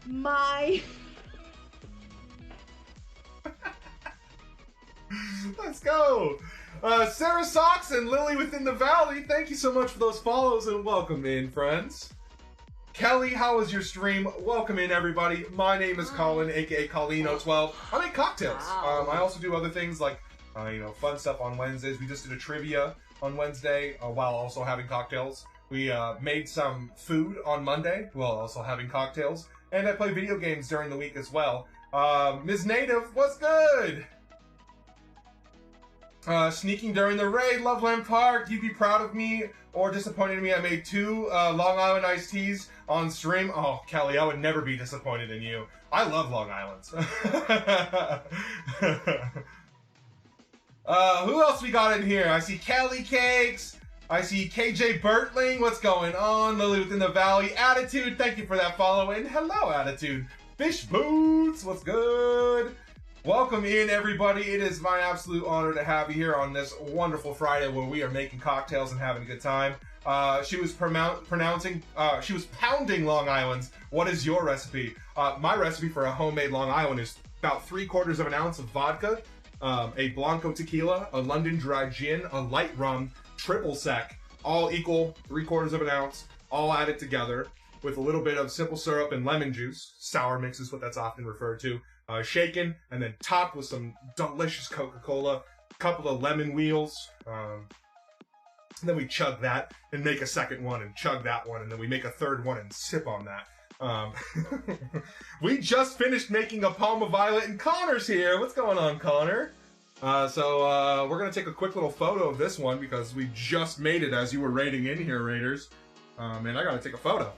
my... Let's go! Sarah Socks and Lily Within the Valley, thank you so much for those follows and welcome in, friends. Kelly, how was your stream? Welcome in, everybody. My name is Colin, aka Colino12. I make cocktails. I also do other things like, fun stuff on Wednesdays. We just did a trivia on Wednesday while also having cocktails. We made some food on Monday while also having cocktails. And I play video games during the week as well. Ms. Native, what's good? Sneaking during the raid, Loveland Park, you'd be proud of me or disappointed in me. I made 2 Long Island iced teas on stream. Oh, Kelly, I would never be disappointed in you. I love Long Islands. Who else we got in here? I see Kelly Cakes. I see KJ Bertling. What's going on? Lily Within the Valley. Attitude, thank you for that follow. And hello, Attitude. Fish Boots, what's good? Welcome in, everybody. It is my absolute honor to have you here on this wonderful Friday where we are making cocktails and having a good time. She was pounding Long Island's. What is your recipe? My recipe for a homemade Long Island is about 3/4 of an ounce of vodka, a Blanco tequila, a London dry gin, a light rum, triple sec, all equal 3/4 of an ounce, all added together with a little bit of simple syrup and lemon juice. Sour mix is what that's often referred to. Shaken and then topped with some delicious Coca-Cola, a couple of lemon wheels. Then we chug that and make a second one and chug that one, and then we make a third one and sip on that. We just finished making a Palma Violet, and Connor's here. What's going on, Connor? So we're going to take a quick little photo of this one because we just made it as you were raiding in here, Raiders. And I got to take a photo.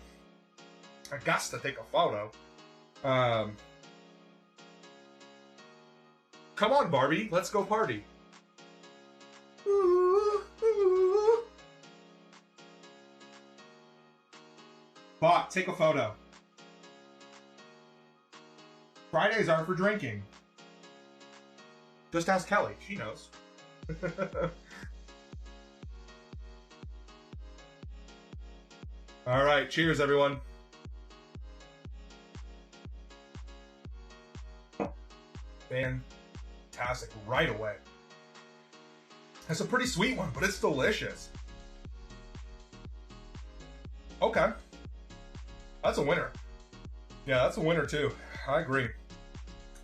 I got to take a photo. Come on, Barbie. Let's go party. Ooh, ooh. Bot, take a photo. Fridays are for drinking. Just ask Kelly. She knows. All right. Cheers, everyone. Fantastic. Right away. It's a pretty sweet one, but it's delicious. Okay. That's a winner. Yeah, that's a winner, too. I agree.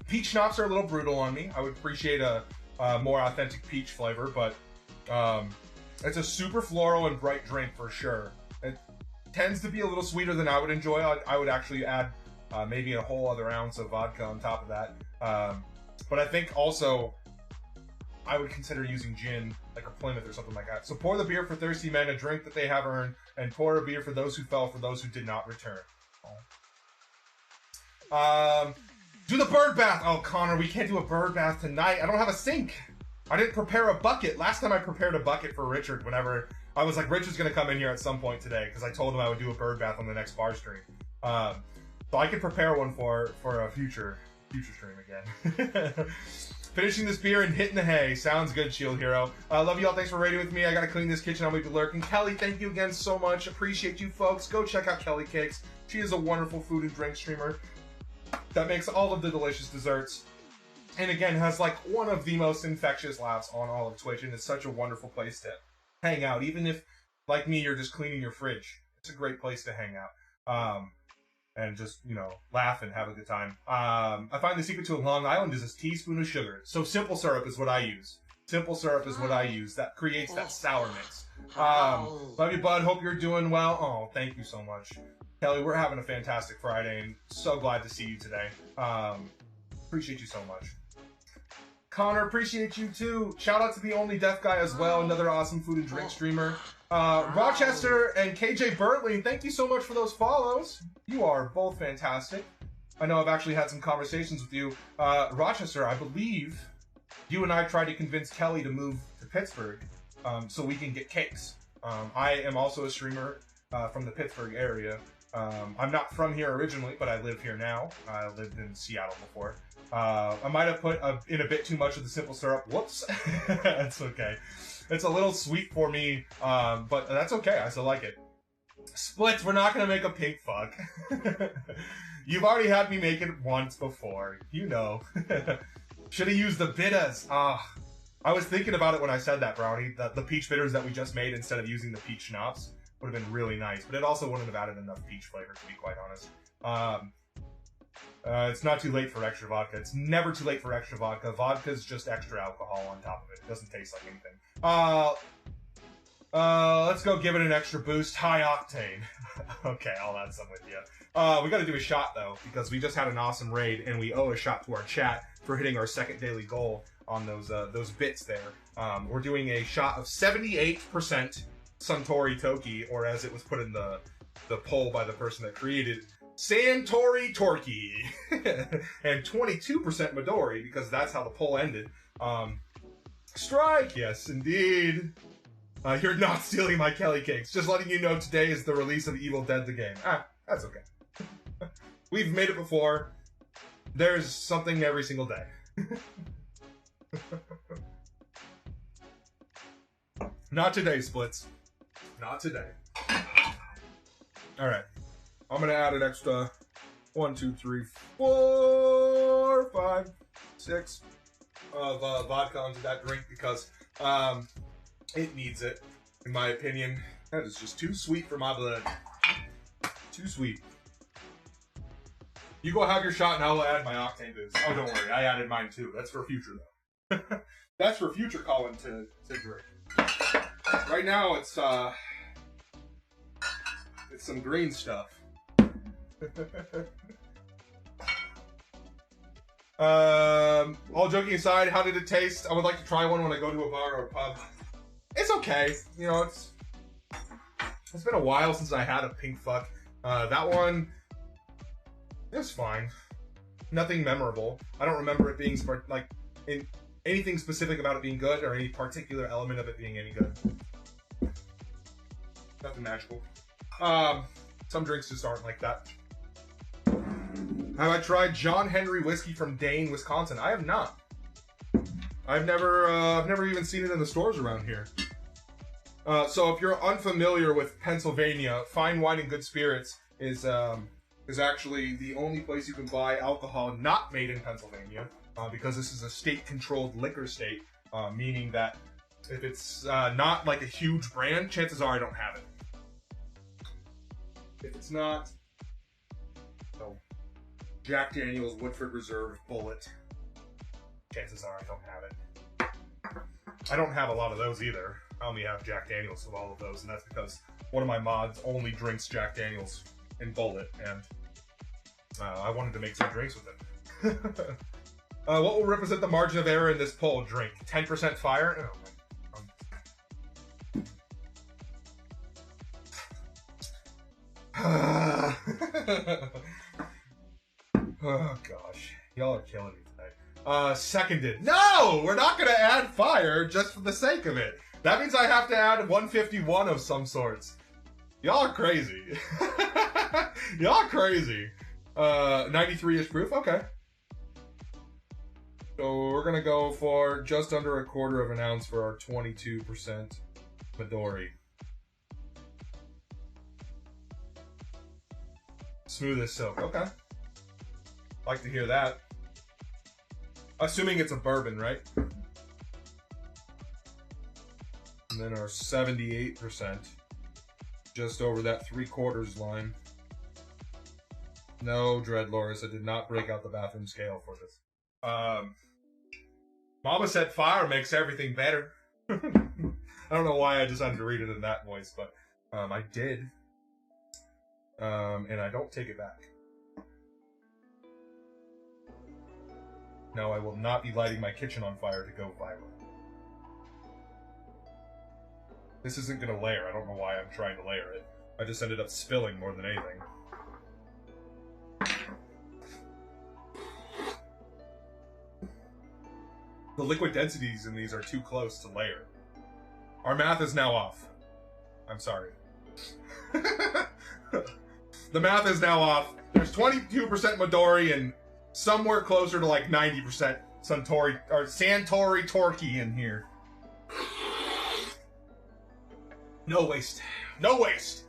Peach schnapps are a little brutal on me. I would appreciate a more authentic peach flavor, but it's a super floral and bright drink for sure. It tends to be a little sweeter than I would enjoy. I would actually add maybe a whole other ounce of vodka on top of that. But I think also I would consider using gin, like a Plymouth or something like that. So pour the beer for thirsty men, a drink that they have earned, and pour a beer for those who fell, for those who did not return. Do the bird bath. Oh, Connor, we can't do a bird bath tonight. I don't have a sink. I didn't prepare a bucket. Last time I prepared a bucket for Richard, whenever I was like, Richard's going to come in here at some point today, because I told him I would do a bird bath on the next bar stream. So I could prepare one for a future stream again. Finishing this beer and hitting the hay. Sounds good, Shield Hero. Love you all. Thanks for raiding with me. I got to clean this kitchen. I'll be lurking. Kelly, thank you again so much. Appreciate you folks. Go check out Kelly Cakes. She is a wonderful food and drink streamer that makes all of the delicious desserts. And again, has like one of the most infectious laughs on all of Twitch. And it's such a wonderful place to hang out. Even if, like me, you're just cleaning your fridge. It's a great place to hang out. And just, laugh and have a good time. I find the secret to a Long Island is a teaspoon of sugar. So simple syrup is what I use. Simple syrup is what I use. That creates that sour mix. Love you, bud. Hope you're doing well. Oh, thank you so much. Kelly, we're having a fantastic Friday, and so glad to see you today. Appreciate you so much. Connor, appreciate you too. Shout out to the Only Deaf Guy as well, another awesome food and drink streamer. Rochester and KJ Bertling, thank you so much for those follows. You are both fantastic. I know I've actually had some conversations with you. Rochester, I believe you and I tried to convince Kelly to move to Pittsburgh so we can get cakes. I am also a streamer from the Pittsburgh area. I'm not from here originally, but I live here now. I lived in Seattle before. I might have put in a bit too much of the simple syrup. Whoops. That's okay. It's a little sweet for me, but that's okay. I still like it. Splits, we're not going to make a pink fuck. You've already had me make it once before. You know. Should have used the bittas. I was thinking about it when I said that, Brownie. The peach bitters that we just made instead of using the peach schnapps would have been really nice. But it also wouldn't have added enough peach flavor, to be quite honest. It's not too late for extra vodka. It's never too late for extra vodka. Vodka's just extra alcohol on top of it. It doesn't taste like anything. Let's go give it an extra boost. High octane. Okay, I'll add some with you. We gotta do a shot, though, because we just had an awesome raid, and we owe a shot to our chat for hitting our second daily goal on those bits there. We're doing a shot of 78% Suntory Toki, or as it was put in the poll by the person that created Santori Torki, and 22% Midori, because that's how the poll ended. Strike, yes, indeed. You're not stealing my Kelly cakes. Just letting you know today is the release of Evil Dead the game. That's okay. We've made it before. There's something every single day. Not today, Splits. Not today. Alright. I'm gonna add an extra 1, 2, 3, 4, 5, 6 of vodka onto that drink because it needs it, in my opinion. That is just too sweet for my blood. Too sweet. You go have your shot and I'll add my octane boost. Oh, don't worry. I added mine too. That's for future, though. That's for future Colin to drink. Right now, it's some green stuff. All joking aside, how did it taste? I would like to try one when I go to a bar or a pub. It's okay. You know, it's been a while since I had a pink fuck. That one, it was fine. Nothing memorable. I don't remember it being like anything specific about it being good or any particular element of it being any good. Nothing magical. Some drinks just aren't like that. Have I tried John Henry whiskey from Dane, Wisconsin? I have not. I've never even seen it in the stores around here. So if you're unfamiliar with Pennsylvania, Fine Wine and Good Spirits is actually the only place you can buy alcohol not made in Pennsylvania, because this is a state-controlled liquor state, meaning that if it's not like a huge brand, chances are I don't have it. If it's not, Jack Daniel's Woodford Reserve Bullet, chances are I don't have it. I don't have a lot of those either. I only have Jack Daniels of all of those, and that's because one of my mods only drinks Jack Daniels in Bullet, and I wanted to make some drinks with it. What will represent the margin of error in this poll? Drink 10% fire? Oh, oh gosh, y'all are killing me tonight. Seconded. No, we're not gonna add fire just for the sake of it. That means I have to add 151 of some sorts. Y'all are crazy. Y'all are crazy. 93-ish proof. Okay. So we're gonna go for just under 1/4 of an ounce for our 22% Midori. Smooth as silk. Okay. Like to hear that. Assuming it's a bourbon, right? And then our 78%. Just over that 3/4 line. No, Dreadloris, I did not break out the bathroom scale for this. Mama said fire makes everything better. I don't know why I just had to read it in that voice, but I did. And I don't take it back. No, I will not be lighting my kitchen on fire to go viral. This isn't gonna layer. I don't know why I'm trying to layer it. I just ended up spilling more than anything. The liquid densities in these are too close to layer. Our math is now off. I'm sorry. The math is now off. There's 22% Midori and somewhere closer to like 90% Suntory or Santori Torki in here. No waste. No waste.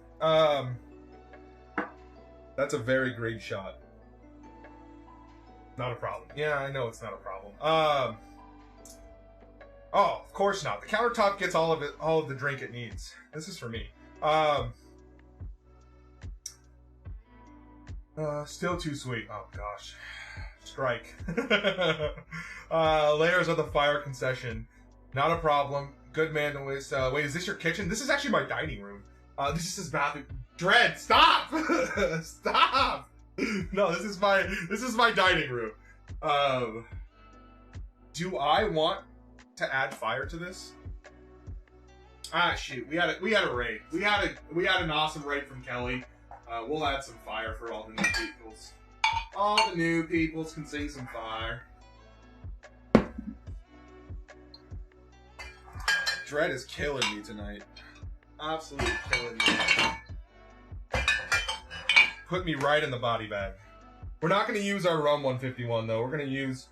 That's a very great shot. Not a problem. Yeah, I know it's not a problem. Oh, of course not. The countertop gets all of the drink it needs. This is for me. Still too sweet. Oh gosh. Strike. Layers of the fire concession. Not a problem. Good man to waste. Wait, is this your kitchen? This is actually my dining room. This is his bathroom. Dread, stop! Stop! No, this is my dining room. Do I want to add fire to this? Ah, shoot. We had a raid. We had an awesome raid from Kelly. We'll add some fire for all the new peoples. All the new peoples can sing some fire. Dread is killing me tonight. Absolutely killing me. Put me right in the body bag. We're not going to use our rum 151 though. We're going to use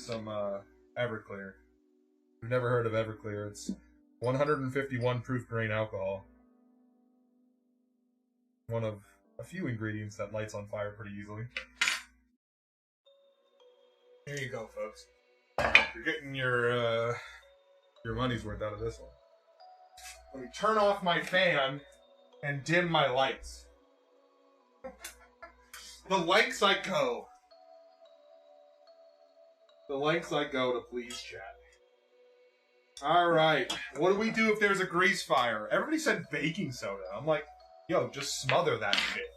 some Everclear. We've never heard of Everclear. It's 151 proof grain alcohol. One of a few ingredients that lights on fire pretty easily. Here you go, folks. You're getting your money's worth out of this one. Let me turn off my fan and dim my lights. The lengths I go. The lengths I go to please chat. Alright. What do we do if there's a grease fire? Everybody said baking soda. I'm like, yo, just smother that shit.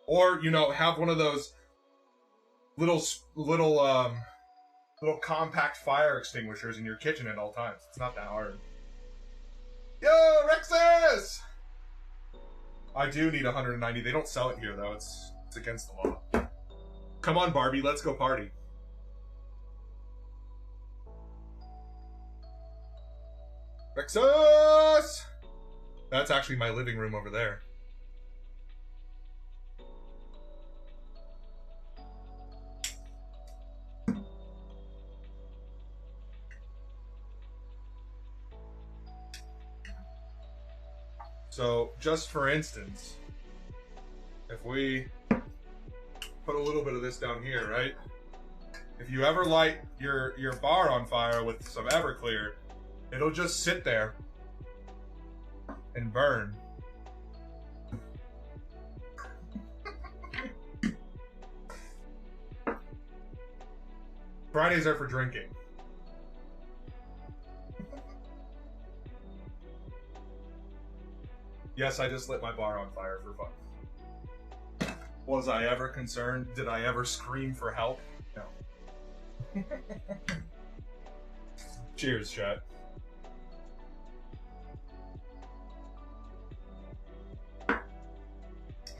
Or, you know, have one of those little compact fire extinguishers in your kitchen at all times. It's not that hard. Yo, Rexus! I do need 190. They don't sell it here, though. It's against the law. Come on, Barbie. Let's go party. Rexus! That's actually my living room over there. So, just for instance, if we put a little bit of this down here, right? If you ever light your bar on fire with some Everclear, it'll just sit there and burn. Fridays are for drinking. Yes, I just lit my bar on fire for fun. Was I ever concerned? Did I ever scream for help? No. Cheers, chat.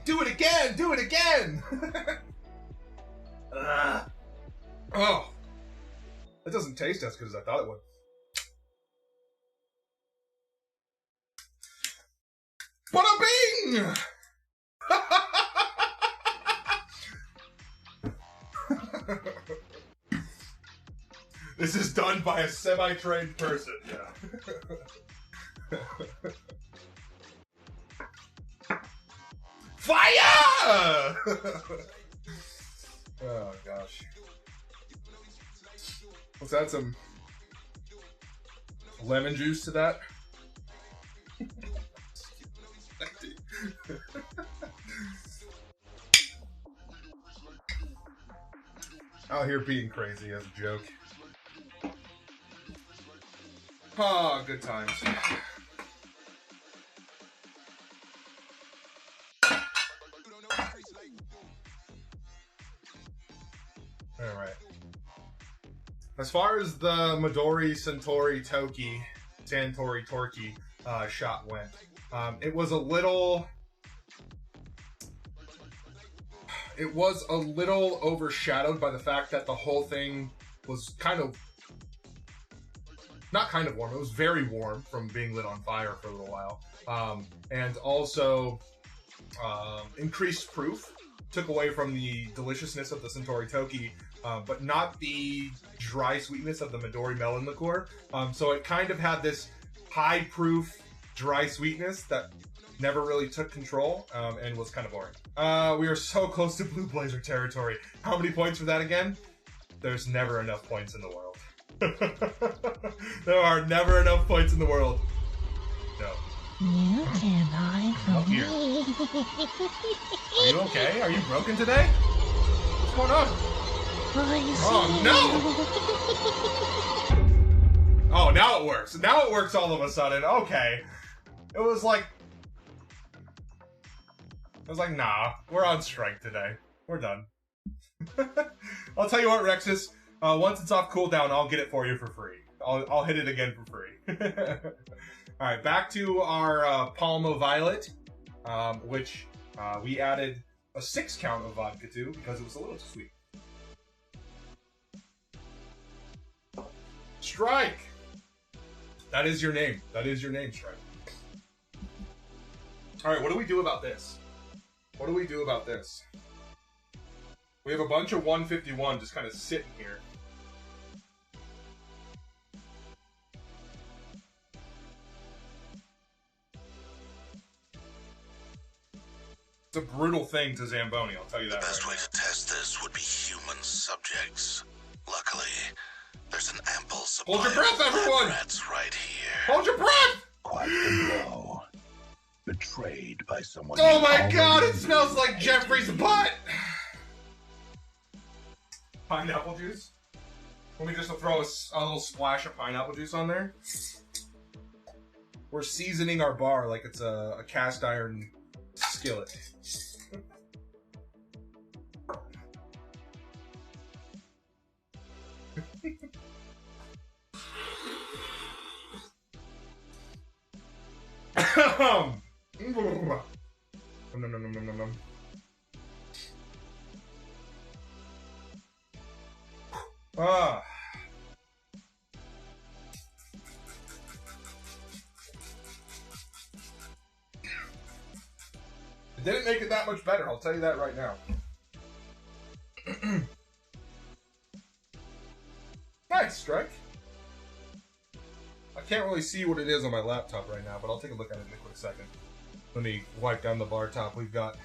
Do it again! Do it again! Oh. That doesn't taste as good as I thought it would. Bada bing! This is done by a semi-trained person, yeah. Fire! Oh, gosh. Let's add some lemon juice to that. Out here being crazy as a joke. Ah, good times. Alright. As far as the Midori Santori Torki shot went, it was a little overshadowed by the fact that the whole thing was not kind of warm, it was very warm from being lit on fire for a little while. And also increased proof, took away from the deliciousness of the Suntory Toki, but not the dry sweetness of the Midori melon liqueur. So it kind of had this high proof dry sweetness that never really took control, and was kind of boring. We are so close to Blue Blazer territory. How many points for that again? There's never enough points in the world. There are never enough points in the world. No. You can hide from Here. me. Are you okay? Are you broken today? What's going on? Oh, no! Oh, now it works. Now it works all of a sudden. Okay. It was like, nah, we're on strike today. We're done. I'll tell you what, Rexus. Once it's off cooldown, I'll get it for you for free. I'll hit it again for free. All right, back to our Palma Violet, which we added a 6 count of vodka to because it was a little too sweet. Strike! That is your name. That is your name, Strike. All right, what do we do about this? What do we do about this? We have a bunch of 151 just kind of sitting here. It's a brutal thing to Zamboni, I'll tell you that. The best way to test this would be human subjects. Luckily, there's an ample supply. Hold your breath, everyone! Rats right here. Hold your breath! Quite the blow. Betrayed by someone. Oh my god, it smells like Jeffrey's butt! Pineapple juice? Let me just throw a little splash of pineapple juice on there. We're seasoning our bar like it's a cast iron skillet. Ah. It didn't make it that much better, I'll tell you that right now. Nice, Strike. I can't really see what it is on my laptop right now, but I'll take a look at it in a quick second. Let me wipe down the bar top. We've got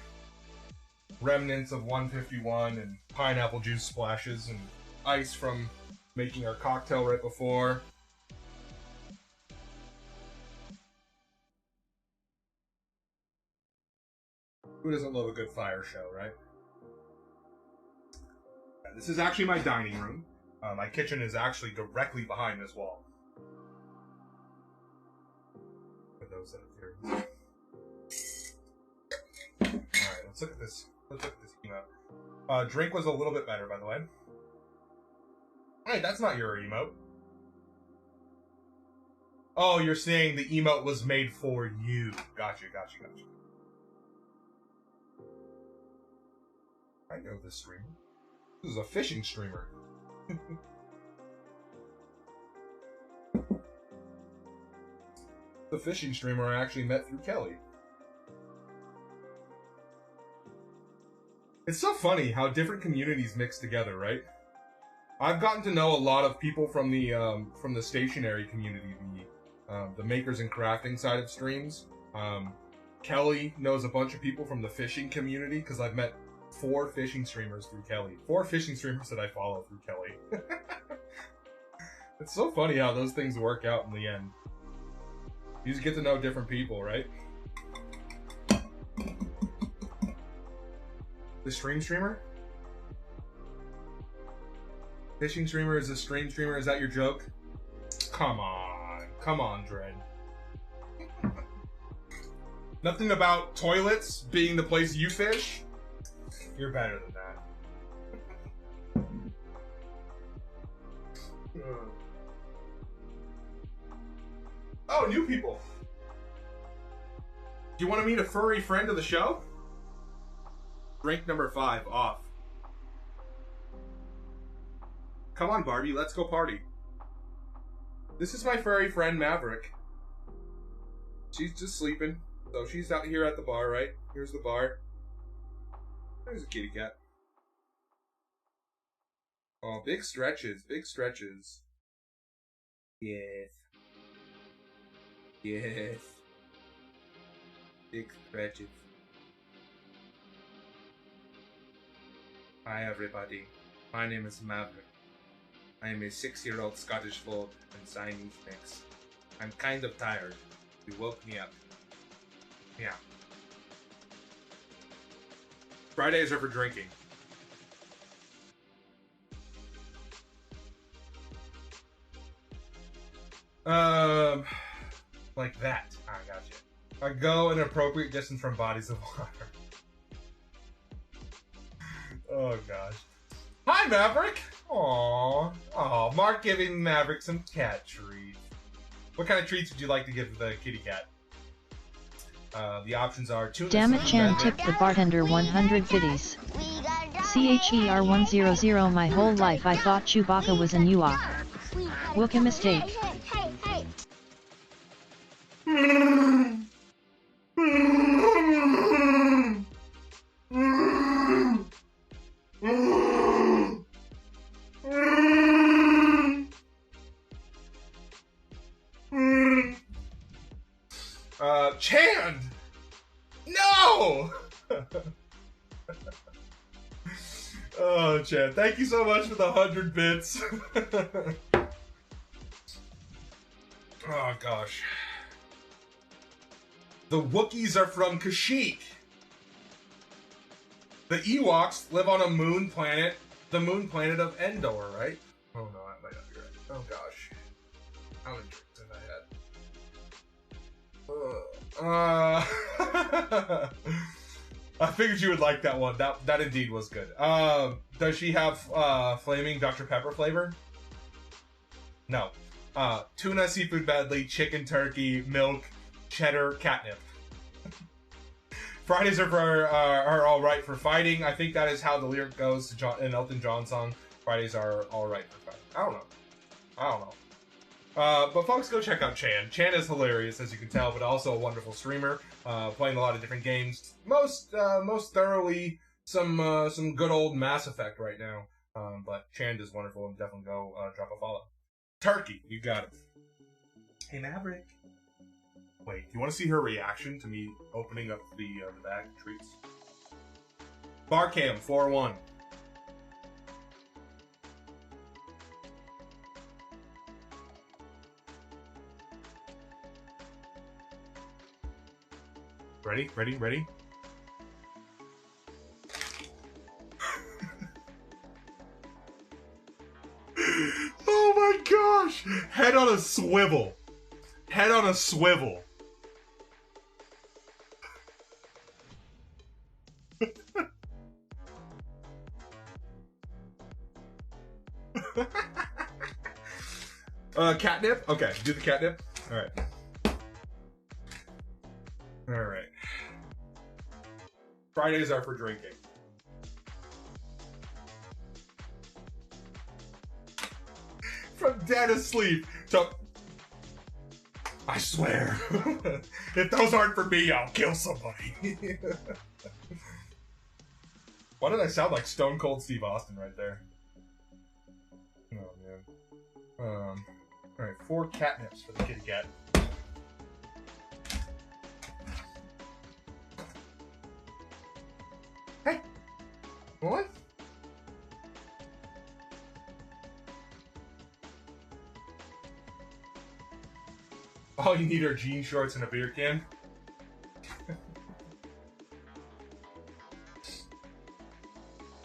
remnants of 151 and pineapple juice splashes and ice from making our cocktail right before. Who doesn't love a good fire show, right? This is actually my dining room. My kitchen is actually directly behind this wall. For those that are curious. Alright, let's look at this. Let's look at this emote. Drink was a little bit better, by the way. Hey, that's not your emote. Oh, you're saying the emote was made for you. Gotcha, gotcha, gotcha. I know this streamer. This is a fishing streamer. The fishing streamer I actually met through Kelly. It's so funny how different communities mix together, right? I've gotten to know a lot of people from the stationary community, the makers and crafting side of streams. Kelly knows a bunch of people from the fishing community because I've met 4 fishing streamers through Kelly. 4 fishing streamers that I follow through Kelly. It's so funny how those things work out in the end. You just get to know different people, right? The streamer? Fishing streamer is a stream streamer? Is that your joke? Come on, Dread. Nothing about toilets being the place you fish? You're better than that. Oh, new people. Do you want to meet a furry friend of the show? Drink number 5 off. Come on, Barbie, let's go party. This is my furry friend, Maverick. She's just sleeping, so she's out here at the bar, right? Here's the bar. There's a kitty cat. Oh, big stretches, big stretches. Yes. Yes. Big stretches. Hi everybody, my name is Maverick. I am a 6-year-old Scottish Fold and Siamese mix. I'm kind of tired. You woke me up. Yeah. Fridays are for drinking. Like that. I got you. I go an appropriate distance from bodies of water. Oh gosh. Hi, Maverick. Aw, Mark giving Maverick some cat treats. What kind of treats would you like to give the kitty cat? The options are tuna. Damn it, Chan tipped the bartender 100 biddies. CHER100. My whole life I thought Chewbacca was an Ewok. Wooka mistake. Chand! No! Oh, Chand, thank you so much for the 100 bits. Oh, gosh. The Wookiees are from Kashyyyk. The Ewoks live on a moon planet, the moon planet of Endor, right? Oh, no, that might not be right. Oh, gosh. How many drinks have I had? I figured you would like that one. That indeed was good. Does she have flaming Dr. Pepper flavor? No. Tuna, seafood medley, chicken, turkey, milk, cheddar, catnip. Fridays are all right for fighting. I think that is how the lyric goes to an Elton John song. Fridays are all right for fighting. I don't know. But folks, go check out Chan. Chan is hilarious, as you can tell, but also a wonderful streamer, playing a lot of different games. Most thoroughly some good old Mass Effect right now. But Chan is wonderful, and definitely go drop a follow. Turkey, you got it. Hey Maverick. Wait, do you want to see her reaction to me opening up the bag of treats? Barcam 4-1. Ready? Oh my gosh! Head on a swivel. Catnip? Okay, do the catnip. Alright. Fridays are for drinking. From dead asleep to... I swear. If those aren't for me, I'll kill somebody. Why did I sound like Stone Cold Steve Austin right there? Oh, man. Alright, 4 catnips for the kitty cat. Hey! What? All you need are jean shorts and a beer can.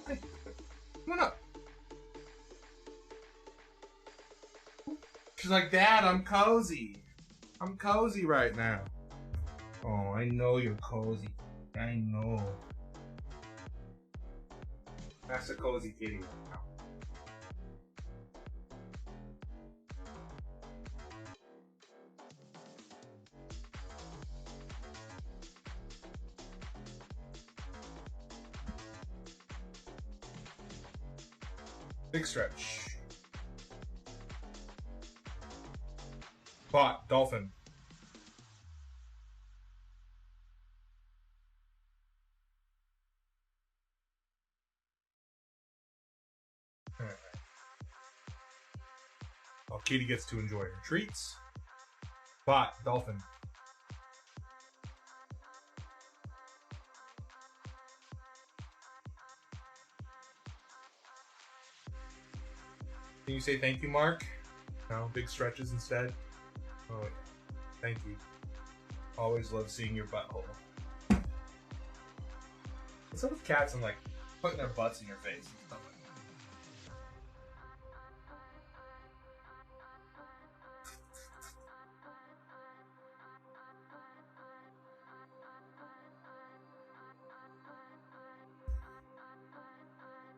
Hey, come on up. She's like, Dad, I'm cozy. I'm cozy right now. Oh, I know you're cozy. I know. That's a cozy kitty right now. Big stretch. Bot, dolphin. Alright. Well, Katie gets to enjoy her treats. Bot, dolphin. Can you say thank you, Mark? No, big stretches instead. Oh, thank you. Always love seeing your butthole. What's up with cats and like putting their butts in your face and stuff like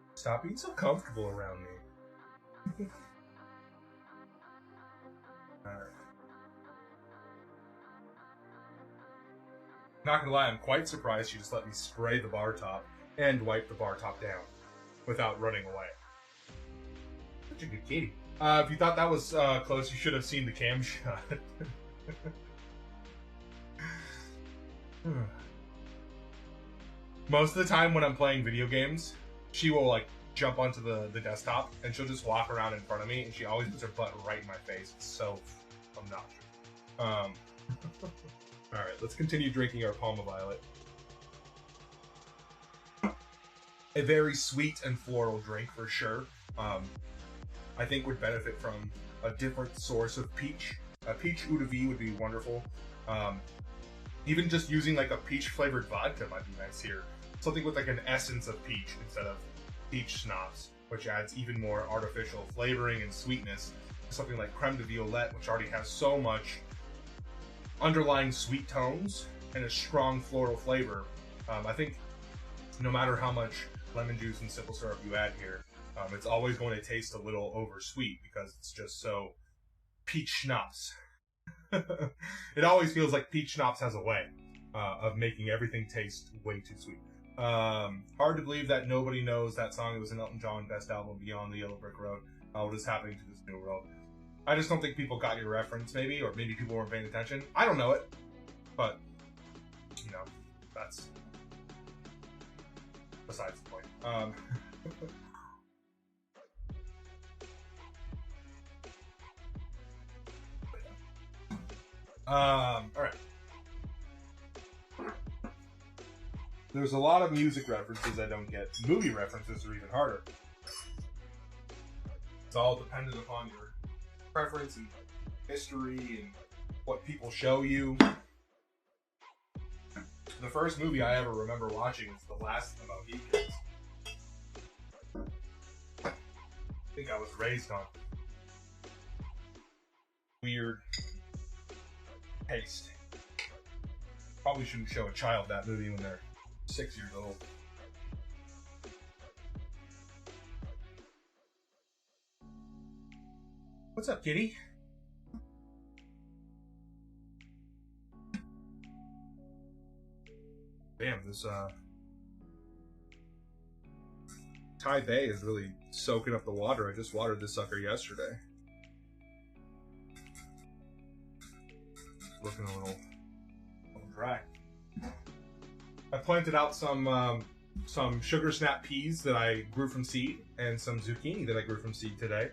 that? Stop being so comfortable around me. Alright. Not gonna lie, I'm quite surprised she just let me spray the bar top and wipe the bar top down without running away. Such a good kitty. If you thought that was close, you should have seen the cam shot. Most of the time when I'm playing video games, she will like jump onto the desktop and she'll just walk around in front of me and she always puts her butt right in my face. It's so obnoxious. Alright, let's continue drinking our Palma Violet. A very sweet and floral drink for sure. I think would benefit from a different source of peach. A peach eau de vie would be wonderful. Even just using like a peach flavored vodka might be nice here. Something with like an essence of peach instead of peach schnapps, which adds even more artificial flavoring and sweetness. Something like creme de violette, which already has so much underlying sweet tones and a strong floral flavor. I think no matter how much lemon juice and simple syrup you add here, it's always going to taste a little over sweet because it's just so peach schnapps. It always feels like peach schnapps has a way of making everything taste way too sweet. Hard to believe that nobody knows that song. It was an Elton John best album, Beyond the Yellow Brick Road. What is happening to this new world? I just don't think people got your reference, maybe, or maybe people weren't paying attention. I don't know it, but, you know, that's besides the point. Alright. There's a lot of music references I don't get. Movie references are even harder. It's all dependent upon your preference and history and what people show you. The first movie I ever remember watching was The Last of the Mohicans. I think I was raised on weird taste. Probably shouldn't show a child that movie when they're 6 years old. What's up, kitty? Damn, this Thai Bay is really soaking up the water. I just watered this sucker yesterday. It's looking a little dry. I planted out some sugar snap peas that I grew from seed and some zucchini that I grew from seed today.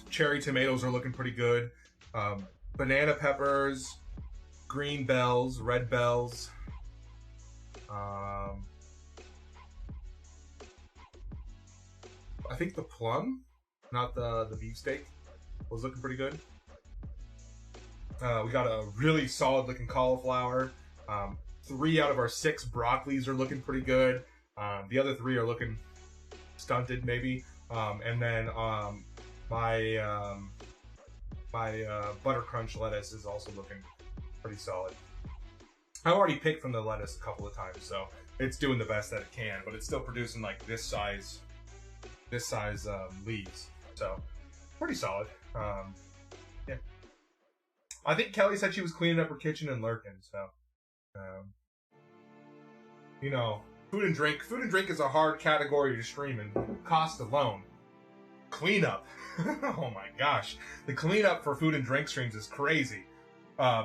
Cherry tomatoes are looking pretty good. Banana peppers, green bells, red bells. I think the plum, not the beefsteak, was looking pretty good. We got a really solid looking cauliflower. 3 out of our 6 broccolis are looking pretty good. The other 3 are looking stunted maybe. And then my butter crunch lettuce is also looking pretty solid. I've already picked from the lettuce a couple of times, so it's doing the best that it can, but it's still producing like this size leaves. So pretty solid. Yeah. I think Kelly said she was cleaning up her kitchen and lurking, so you know, food and drink is a hard category to stream, and cost alone. Cleanup. Oh my gosh. The cleanup for food and drink streams is crazy.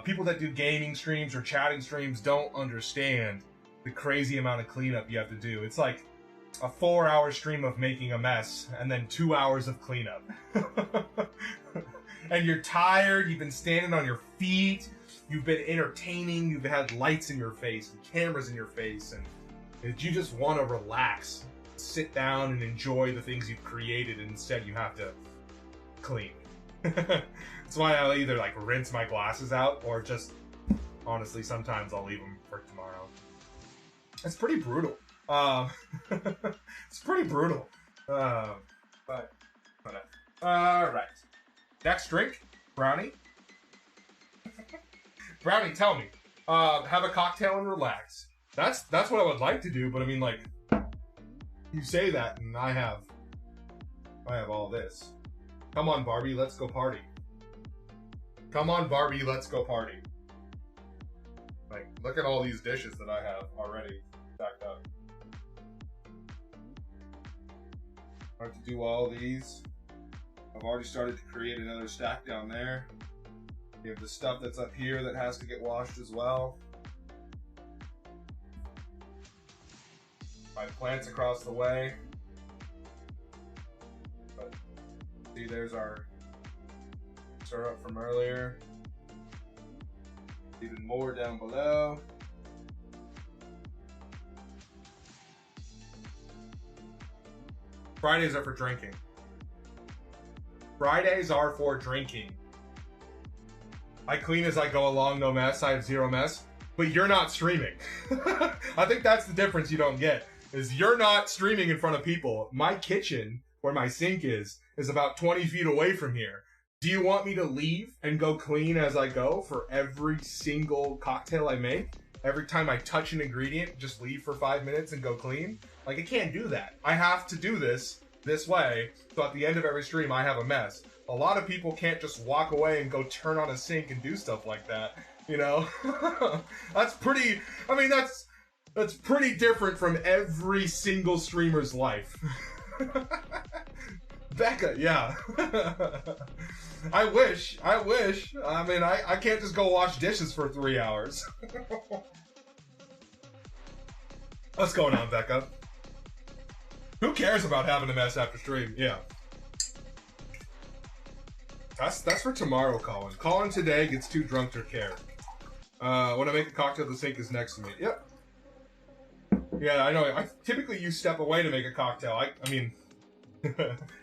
People that do gaming streams or chatting streams don't understand the crazy amount of cleanup you have to do. It's like a 4-hour stream of making a mess and then 2 hours of cleanup. And you're tired, you've been standing on your feet, you've been entertaining, you've had lights in your face and cameras in your face, and you just want to relax. sit down and enjoy the things you've created, and instead you have to clean. That's why I'll either like rinse my glasses out or just, honestly, sometimes I'll leave them for tomorrow. It's pretty brutal. It's pretty brutal. But whatever. Alright. Next drink, Brownie. Brownie, tell me. Have a cocktail and relax. That's what I would like to do, but I mean, like, you say that, and I have all this. Come on, Barbie, let's go party. Come on, Barbie, let's go party. Like, look at all these dishes that I have already stacked up. I have to do all these. I've already started to create another stack down there. You have the stuff that's up here that has to get washed as well. My plants across the way. But see, there's our syrup from earlier. Even more down below. Fridays are for drinking. Fridays are for drinking. I clean as I go along, no mess. I have zero mess. But you're not streaming. I think that's the difference you don't get. Is you're not streaming in front of people. My kitchen, where my sink is about 20 feet away from here. Do you want me to leave and go clean as I go for every single cocktail I make? Every time I touch an ingredient, just leave for 5 minutes and go clean? Like, I can't do that. I have to do this way, so at the end of every stream, I have a mess. A lot of people can't just walk away and go turn on a sink and do stuff like that, you know? That's pretty, I mean, that's pretty different from every single streamer's life. Becca, yeah. I wish. I mean, I can't just go wash dishes for 3 hours. What's going on, Becca? Who cares about having a mess after stream? Yeah. That's for tomorrow, Colin. Colin today gets too drunk to care. When I make a cocktail, the sink is next to me. Yep. Yeah, I know. I typically use step away to make a cocktail. I mean,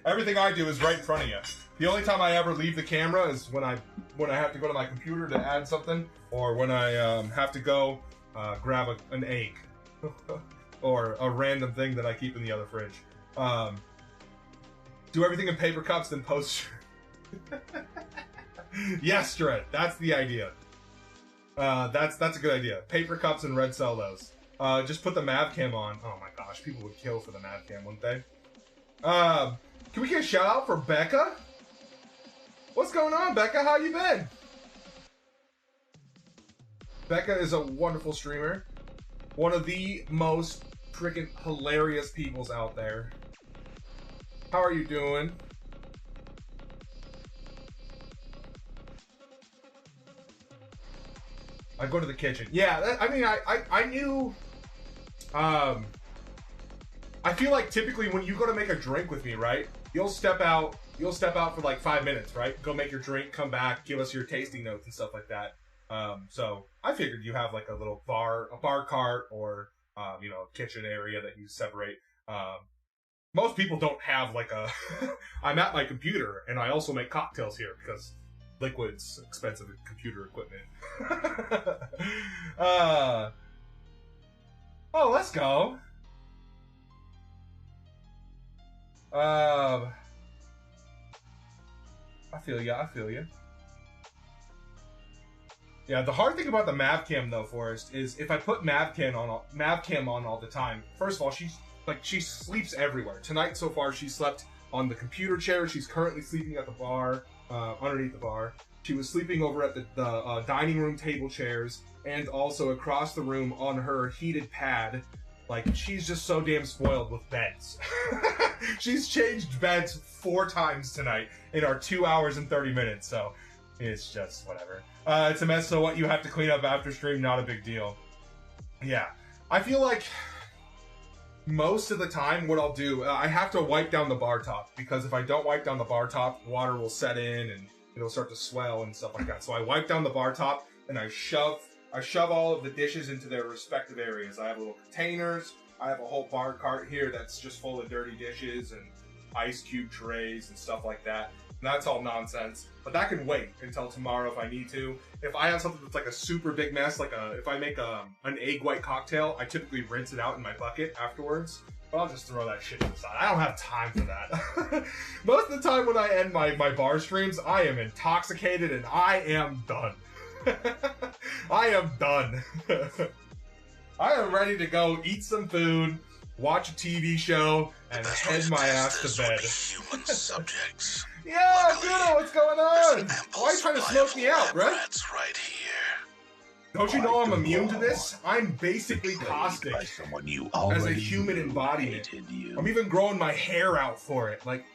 everything I do is right in front of you. The only time I ever leave the camera is when I have to go to my computer to add something, or when I have to go grab an egg. Or a random thing that I keep in the other fridge. Do everything in paper cups, then post. Yes, Stret, that's the idea. That's a good idea. Paper cups and red solos. Just put the Mavcam on. Oh my gosh, people would kill for the Mavcam, wouldn't they? Can we get a shout out for Becca? What's going on, Becca? How you been? Becca is a wonderful streamer. One of the most freaking hilarious peoples out there. How are you doing? I go to the kitchen. Yeah, I mean, I knew. I feel like typically when you go to make a drink with me, right? You'll step out for like 5 minutes, right? Go make your drink, come back, give us your tasting notes and stuff like that. So I figured you have like a little bar cart or, you know, kitchen area that you separate. Most people don't have like a, I'm at my computer and I also make cocktails here because liquid's expensive computer equipment. Oh, let's go. I feel ya. Yeah, the hard thing about the Mavcam though, Forrest, is if I put Mavcam on all the time, first of all, she sleeps everywhere. Tonight so far she slept on the computer chair. She's currently sleeping at the bar, underneath the bar. She was sleeping over at the dining room table chairs and also across the room on her heated pad. Like, she's just so damn spoiled with beds. She's changed beds 4 times tonight in our 2 hours and 30 minutes, so it's just whatever. It's a mess, so what you have to clean up after stream, not a big deal. Yeah. I feel like most of the time what I'll do, I have to wipe down the bar top, because if I don't wipe down the bar top, water will set in and it'll start to swell and stuff like that. So I wipe down the bar top and I shove all of the dishes into their respective areas. I have little containers I have a whole bar cart here that's just full of dirty dishes and ice cube trays and stuff like that. And that's all nonsense. But that can wait until tomorrow if I need to. If I have something that's like a super big mess, like if I make an egg white cocktail, I typically rinse it out in my bucket afterwards. But I'll just throw that shit to the side. I don't have time for that. Most of the time when I end my bar streams, I am intoxicated and I am done. I am done. I am ready to go eat some food, watch a TV show, and head my ass to bed. Human subjects. Yeah, Kudo, what's going on? Why are you trying to smoke me out, bro? Right here. Don't you know I'm immune to this? I'm basically caustic By someone you as a already human knew embodiment. hated you. I'm even growing my hair out for it. Like,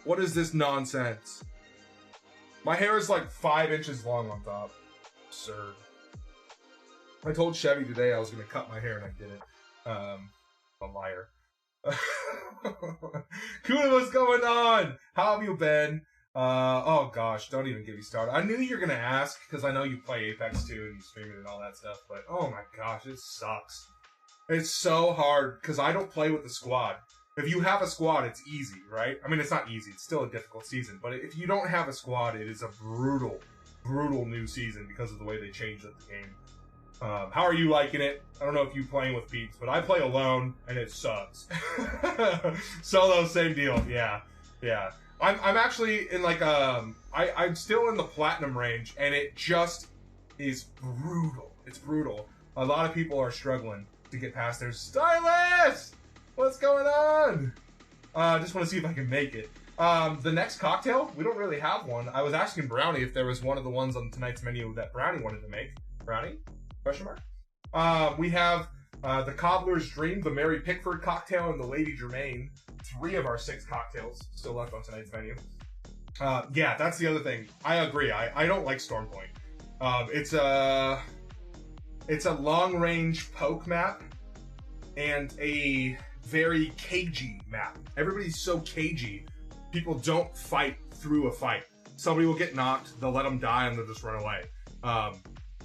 what is this nonsense? My hair is like 5 inches long on top. Absurd. I told Chevy today I was going to cut my hair and I didn't. A liar. Kuda, what's going on? How have you been? Oh gosh, don't even get me started. I knew you were gonna ask because I know you play Apex too and you stream it and all that stuff. But oh my gosh, it sucks. It's so hard because I don't play with the squad. If you have a squad, it's easy, right? I mean, it's not easy. It's still a difficult season. But if you don't have a squad, it is a brutal, brutal new season because of the way they changed up the game. How are you liking it? I don't know if you're playing with peeps, but I play alone, and it sucks. Solo, same deal. Yeah. I'm actually in like, I'm still in the platinum range, and it just is brutal. It's brutal. A lot of people are struggling to get past their stylist! What's going on? Just want to see if I can make it. The next cocktail, we don't really have one. I was asking Brownie if there was one of the ones on tonight's menu that Brownie wanted to make. Brownie? Question mark? We have the Cobbler's Dream, the Mary Pickford cocktail, and the Lady Germain. 3 of our 6 cocktails still left on tonight's menu. Yeah, that's the other thing. I agree. I don't like Stormpoint. It's a long-range poke map and a very cagey map. Everybody's so cagey. People don't fight through a fight. Somebody will get knocked, they'll let them die, and they'll just run away.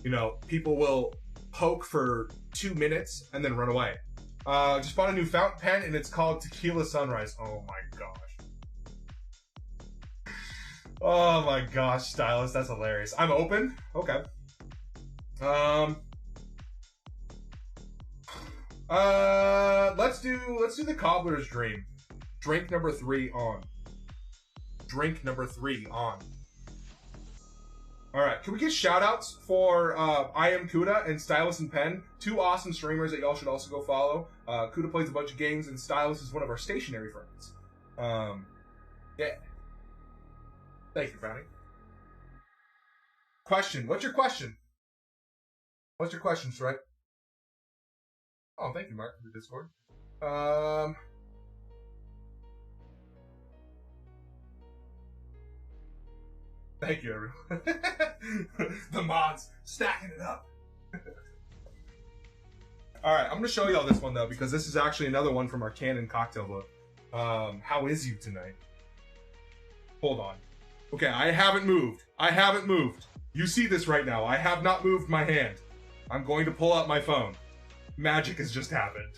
You know, people will poke for 2 minutes and then run away. Just bought a new fountain pen and it's called Tequila Sunrise. Oh my gosh. Oh my gosh, Stylist, that's hilarious. I'm open? Okay. Let's do the Cobbler's Dream. Drink number 3 on. Drink number 3 on. Alright, can we get shoutouts for I Am Kuda and Stylus and Pen, 2 awesome streamers that y'all should also go follow. Kuda plays a bunch of games and Stylus is one of our stationary friends. Yeah. Thank you, Brownie. Question. What's your question? What's your question, Shrek? Oh, thank you, Mark, for the Discord. Thank you, everyone. The mods, stacking it up. Alright, I'm going to show y'all this one, though, because this is actually another one from our Canon cocktail book. How is you tonight? Hold on. Okay, I haven't moved. I haven't moved. You see this right now. I have not moved my hand. I'm going to pull out my phone. Magic has just happened.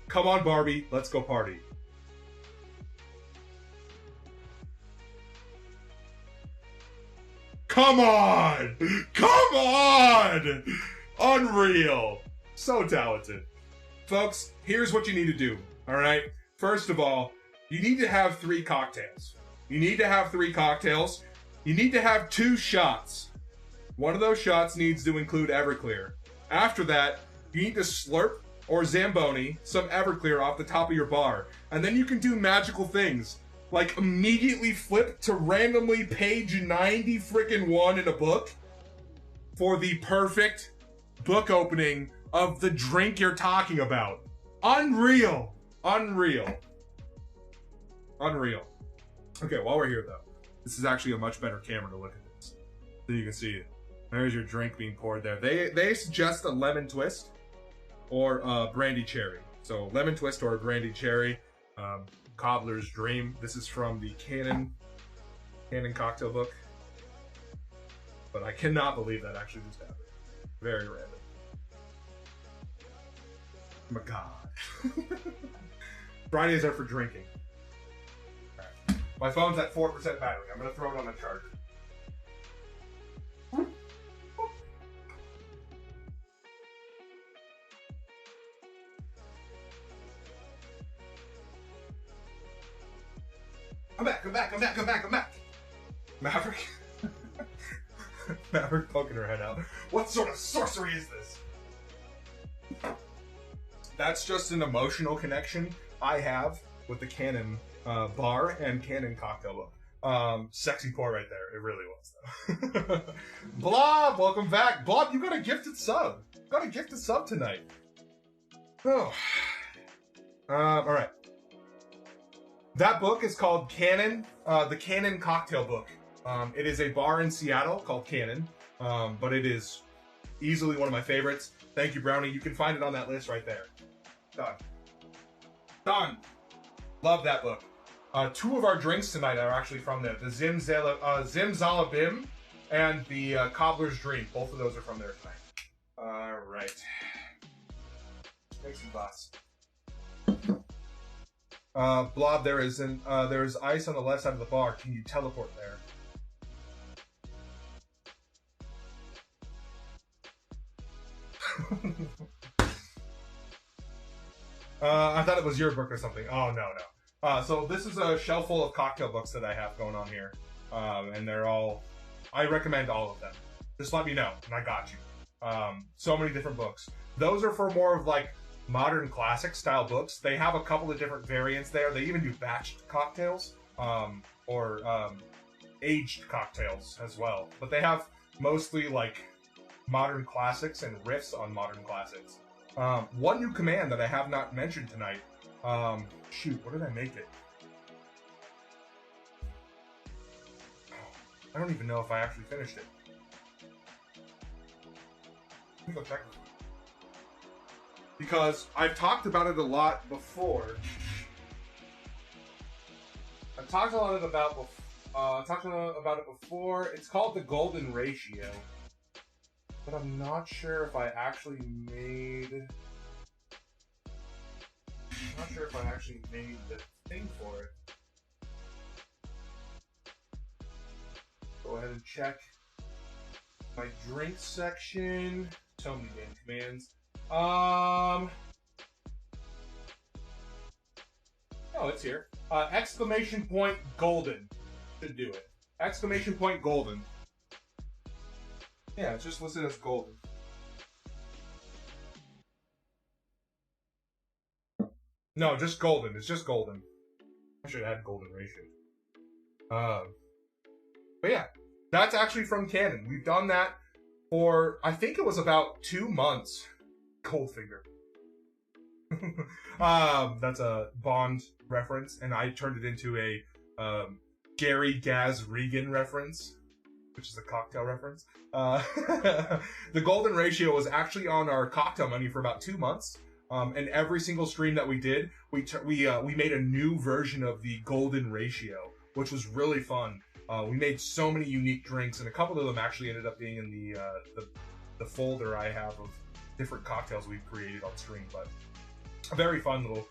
Come on, Barbie. Let's go party. Come on! Come on! Unreal. So talented. Folks, here's what you need to do, alright? First of all, you need to have 3 cocktails. You need to have 3 cocktails. You need to have 2 shots. One of those shots needs to include Everclear. After that, you need to slurp or Zamboni some Everclear off the top of your bar. And then you can do magical things. Like immediately flip to randomly page 90 frickin' 1 in a book for the perfect book opening of the drink you're talking about. Unreal. Unreal. Unreal. Okay, while we're here though, this is actually a much better camera to look at this. So you can see it. There's your drink being poured there. They suggest a lemon twist or a brandy cherry. So lemon twist or a brandy cherry. Cobbler's Dream. This is from the Canon cocktail book. But I cannot believe that actually just happened. Very random. my God. Fridays are for drinking. Right. My phone's at 4% battery. I'm going to throw it on the charger. I'm back. Maverick. Maverick poking her head out. What sort of sorcery is this? That's just an emotional connection I have with the Canon bar and Canon cocktail book. Sexy pour right there. It really was, though. Blob, welcome back. Blob, you got a gifted sub. Tonight. Oh. All right. That book is called Canon, the Canon Cocktail Book. It is a bar in Seattle called Canon, but it is easily one of my favorites. Thank you, Brownie. You can find it on that list right there. Done. Love that book. Two of our drinks tonight are actually from there. The Zimzalabim and the Cobbler's Dream. Both of those are from there tonight. All right. Make some glass. Blob, there's ice on the left side of the bar. Can you teleport there? I thought it was your book or something. Oh, no. So this is a shelf full of cocktail books that I have going on here. And they're all... I recommend all of them. Just let me know, and I got you. So many different books. Those are for more of, like, modern classic style books. They have a couple of different variants there. They even do batched cocktails, or aged cocktails as well. But they have mostly, like, modern classics and riffs on modern classics. One new command that I have not mentioned tonight. Shoot, what did I make it? I don't even know if I actually finished it. Let me go check. Because I've talked about it a lot before. I've talked about it before. It's called the Golden Ratio. But I'm not sure if I actually made... the thing for it. Go ahead and check my drink section. So many game commands. Oh, it's here. Exclamation point golden should do it. Exclamation point golden. Yeah, it's just listed as golden. No, just golden. It's just golden. I should add golden ratio. But yeah, that's actually from Canon. We've done that for, I think it was about 2 months. Goldfinger. That's a Bond reference, and I turned it into a Gary Gaz Regan reference, which is a cocktail reference. The Golden Ratio was actually on our cocktail menu for about 2 months. And every single stream that we did, we made a new version of the Golden Ratio, which was really fun. We made so many unique drinks, and a couple of them actually ended up being in the folder I have of different cocktails we've created on stream. But a very fun little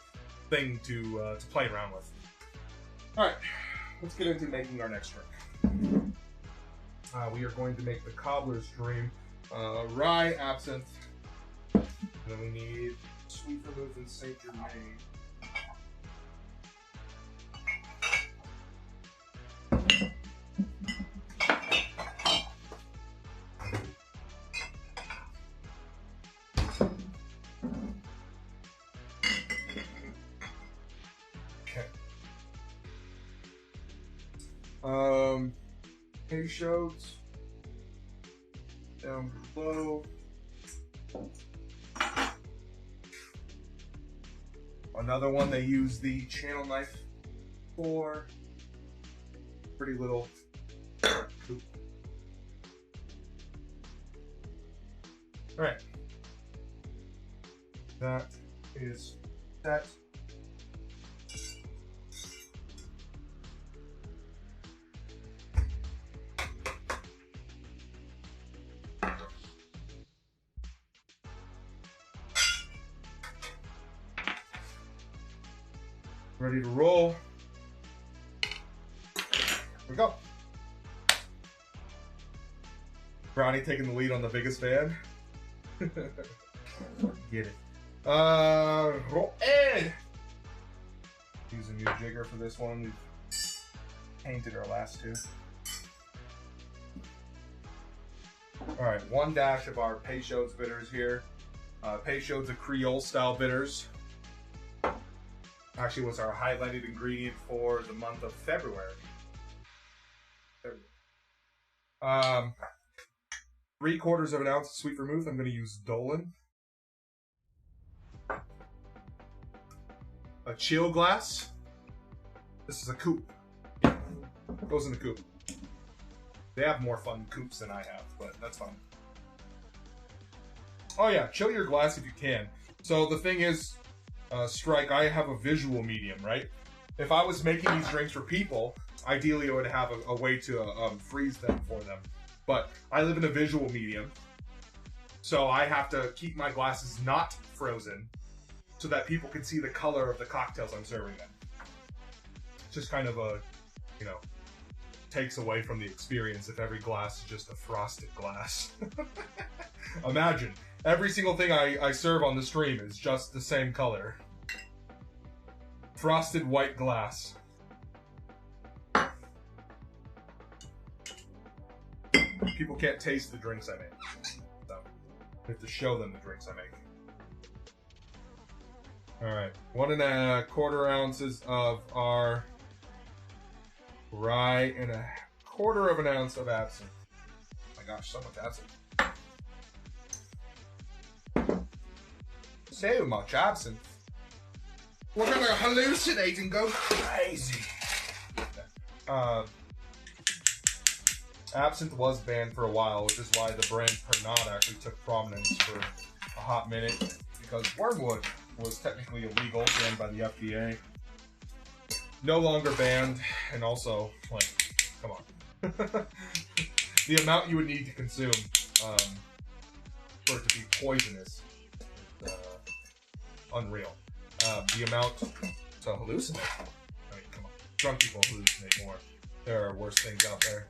thing to play around with. All right, let's get into making our next drink. We are going to make the Cobbler's Dream, rye, absinthe, and then we need sweet vermouth and Saint Germain. Okay. Peychaud's down below. Another one they use the channel knife for. Pretty little coop. Alright. That is that. ready to roll. Here we go. Brownie taking the lead on the biggest fan. Get it. Roll in. Use a new jigger for this one. We've painted our last two. Alright, 1 dash of our Peychaud's bitters here. Peychaud's a Creole style bitters. Actually was our highlighted ingredient for the month of February. 3/4 of an ounce of sweet vermouth. I'm going to use Dolan. A chill glass. This is a coupe. Goes in the coupe. They have more fun coupes than I have, but that's fine. Oh yeah, chill your glass if you can. So the thing is, Strike, I have a visual medium, right? If I was making these drinks for people, ideally I would have a way to freeze them for them. But I live in a visual medium, so I have to keep my glasses not frozen so that people can see the color of the cocktails I'm serving them. It's just kind of a, you know, takes away from the experience if every glass is just a frosted glass. Imagine, every single thing I serve on the stream is just the same color. Frosted white glass. People can't taste the drinks I make. So, I have to show them the drinks I make. Alright, 1¼ ounces of our rye and 1/4 ounce of absinthe. Oh my gosh, so much absinthe. So much absinthe. We're gonna hallucinate and go crazy. Absinthe was banned for a while, which is why the brand Pernod actually took prominence for a hot minute, because wormwood was technically illegal, banned by the FDA. No longer banned, and also, like, come on. The amount you would need to consume for it to be poisonous is unreal. The amount to hallucinate. I mean, come on. Drunk people hallucinate more. There are worse things out there.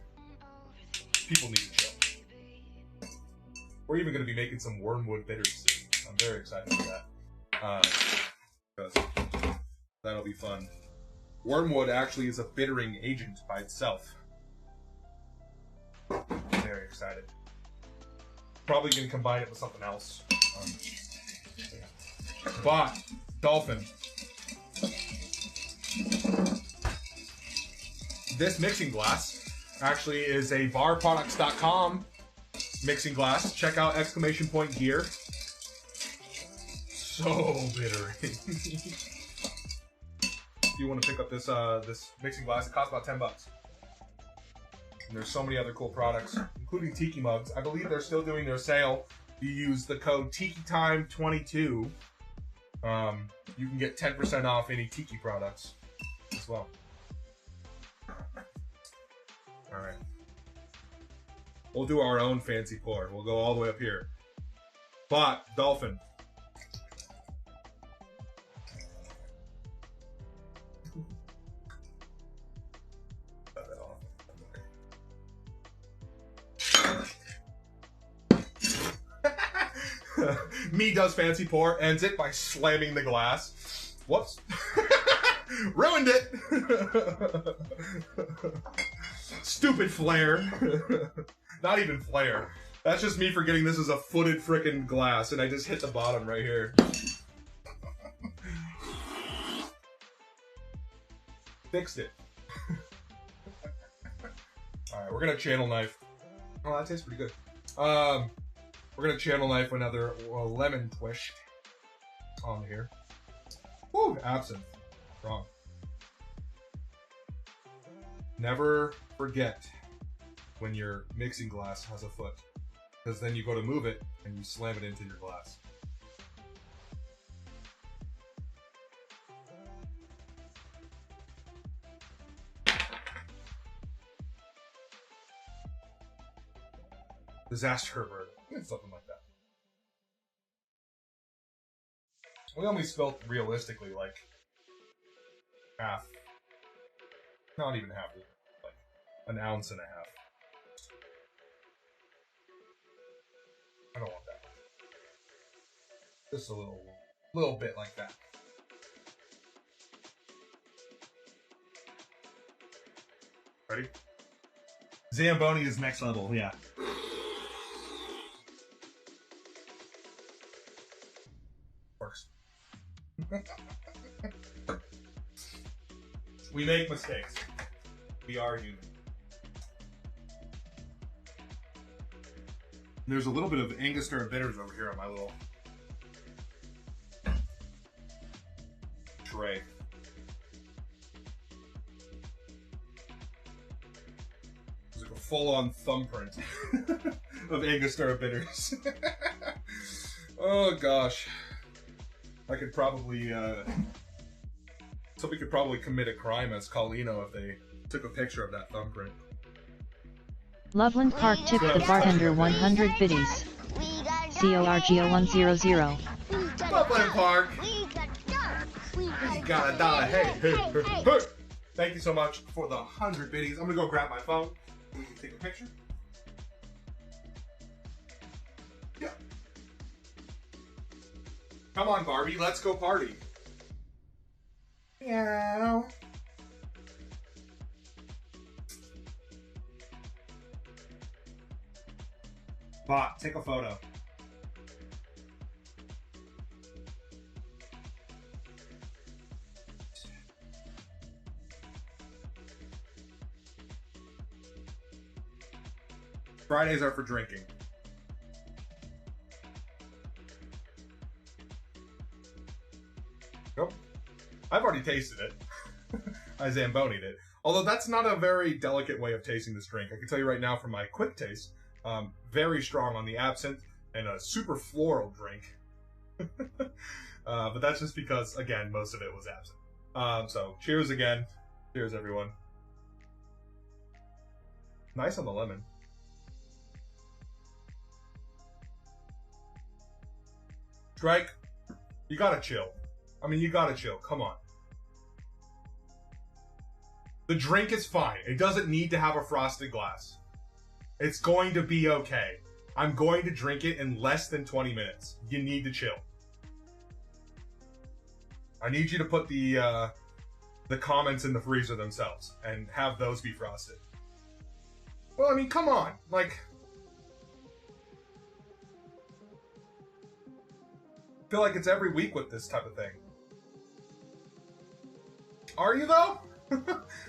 People need to chill. We're even going to be making some wormwood bitters soon. I'm very excited for that. Because that'll be fun. Wormwood actually is a bittering agent by itself. Very excited. Probably going to combine it with something else. But, Dolphin. This mixing glass actually is a barproducts.com mixing glass. Check out !gear. So bitter. If you want to pick up this this mixing glass, it costs about $10. And there's so many other cool products, including Tiki mugs. I believe they're still doing their sale. You use the code TikiTime22. You can get 10% off any Tiki products as well. Alright. We'll do our own fancy pour. We'll go all the way up here. But, Dolphin. Me does fancy pour, ends it by slamming the glass. Whoops. Ruined it! Stupid flare. Not even flare. That's just me forgetting this is a footed frickin' glass, and I just hit the bottom right here. Fixed it. Alright, we're gonna channel knife. Oh, that tastes pretty good. We're gonna channel knife another lemon twist on here. Woo! Absinthe. Wrong. Never forget when your mixing glass has a foot, because then you go to move it and you slam it into your glass. Disaster avert. Something like that. We only spilled realistically like half. Not even half. Like an ounce and a half. I don't want that much. Just a little bit like that. Ready? Zamboni is next level, yeah. Works. We make mistakes. We are human. There's a little bit of Angostura bitters over here on my little tray. It's like a full-on thumbprint of Angostura bitters. Oh gosh. I could probably, somebody could probably commit a crime as Colino if they took a picture of that thumbprint. Loveland Park tipped the bartender 100 biddies. CORGO100. Loveland Park. We got a dollar. Hey, hey, hey, hey. Thank you so much for the 100 biddies. I'm gonna go grab my phone. We can take a picture. Yeah. Come on, Barbie. Let's go party. Meow. Bot, take a photo. Fridays are for drinking. Nope. I've already tasted it. I Zamboni'd it. Although that's not a very delicate way of tasting this drink. I can tell you right now from my quick taste, very strong on the absinthe and a super floral drink. But that's just because, again, most of it was absinthe. So cheers again. Cheers, everyone. Nice on the lemon. Strike, you gotta chill. I mean, you gotta chill. Come on. The drink is fine. It doesn't need to have a frosted glass. It's going to be okay. I'm going to drink it in less than 20 minutes. You need to chill. I need you to put the comments in the freezer themselves and have those be frosted. Well, I mean, come on. Like, I feel like it's every week with this type of thing. Are you though?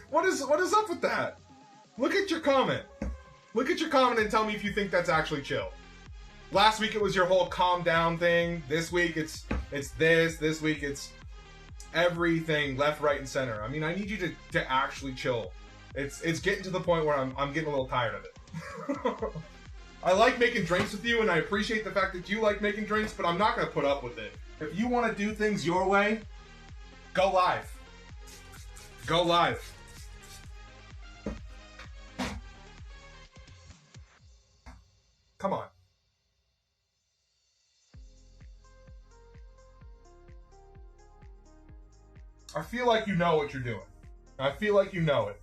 What is up with that? Look at your comment. Look at your comment and tell me if you think that's actually chill. Last week it was your whole calm down thing. This week it's this. This week it's everything left, right, and center. I mean, I need you to actually chill. It's getting to the point where I'm getting a little tired of it. I like making drinks with you, and I appreciate the fact that you like making drinks, but I'm not going to put up with it. If you want to do things your way, go live. Go live. Come on. I feel like you know what you're doing. I feel like you know it.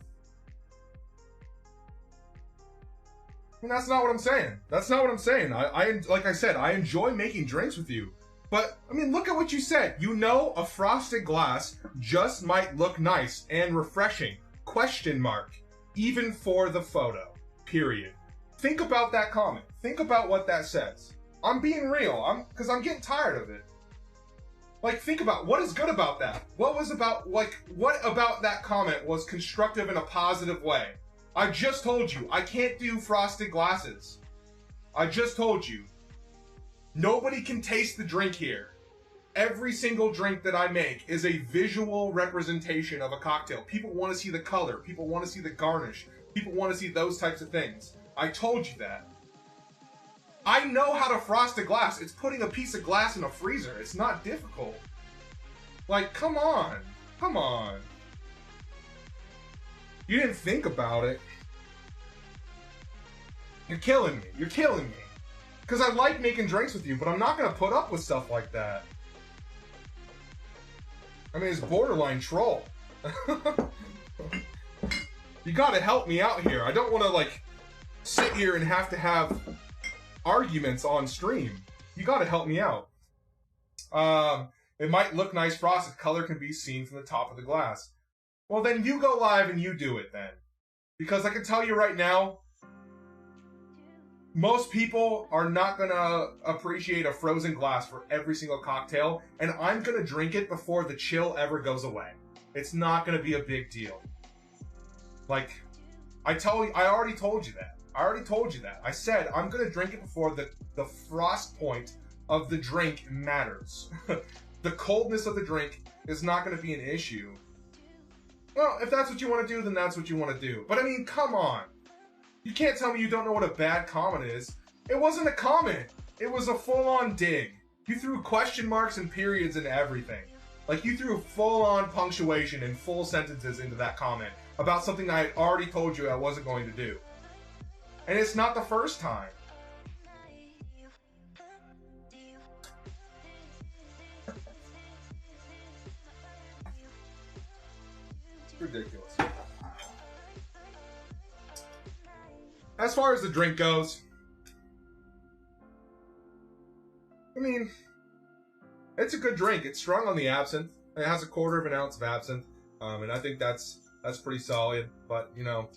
And that's not what I'm saying. That's not what I'm saying. I like I said, I enjoy making drinks with you. But, I mean, look at what you said. You know a frosted glass just might look nice and refreshing. Question mark. Even for the photo. Period. Think about that comment. Think about what that says. I'm being real. Because I'm getting tired of it. Like, think about what is good about that. What about that comment was constructive in a positive way? I just told you, I can't do frosted glasses. I just told you. Nobody can taste the drink here. Every single drink that I make is a visual representation of a cocktail. People want to see the color. People want to see the garnish. People want to see those types of things. I told you that. I know how to frost a glass. It's putting a piece of glass in a freezer. It's not difficult. Like, come on. Come on. You didn't think about it. You're killing me. You're killing me. Because I like making drinks with you, but I'm not going to put up with stuff like that. I mean, it's borderline troll. You gotta help me out here. I don't want to, like, sit here and have arguments on stream. You gotta help me out. It might look nice frosted. Color can be seen from the top of the glass. Well, then you go live and you do it then. Because I can tell you right now, most people are not gonna appreciate a frozen glass for every single cocktail, and I'm gonna drink it before the chill ever goes away. It's not gonna be a big deal. Like, I already told you that. I said I'm gonna drink it before the frost point of the drink matters. The coldness of the drink is not gonna be an issue. Well, if that's what you want to do, then that's what you want to do. But I mean, come on. You can't tell me you don't know what a bad comment is. It wasn't a comment. It was a full-on dig. You threw question marks and periods and everything. Like, you threw full-on punctuation and full sentences into that comment about something I had already told you I wasn't going to do. And it's not the first time. It's ridiculous. As far as the drink goes, I mean, it's a good drink. It's strong on the absinthe. It has 1/4 of an ounce of absinthe, and I think that's pretty solid. But, you know,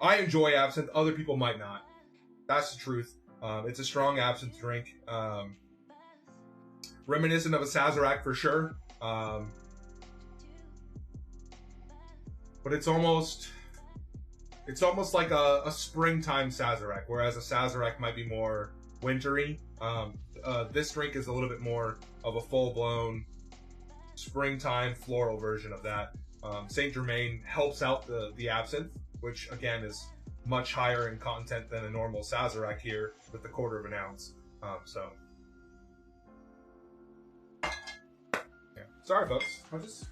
I enjoy absinthe. Other people might not. That's the truth. It's a strong absinthe drink. Reminiscent of a Sazerac for sure. But it's almost like a springtime Sazerac, whereas a Sazerac might be more wintry. This drink is a little bit more of a full-blown springtime floral version of that. Saint Germain helps out the absinthe, which again is much higher in content than a normal Sazerac here with the 1/4 of an ounce. So, yeah. Sorry, folks.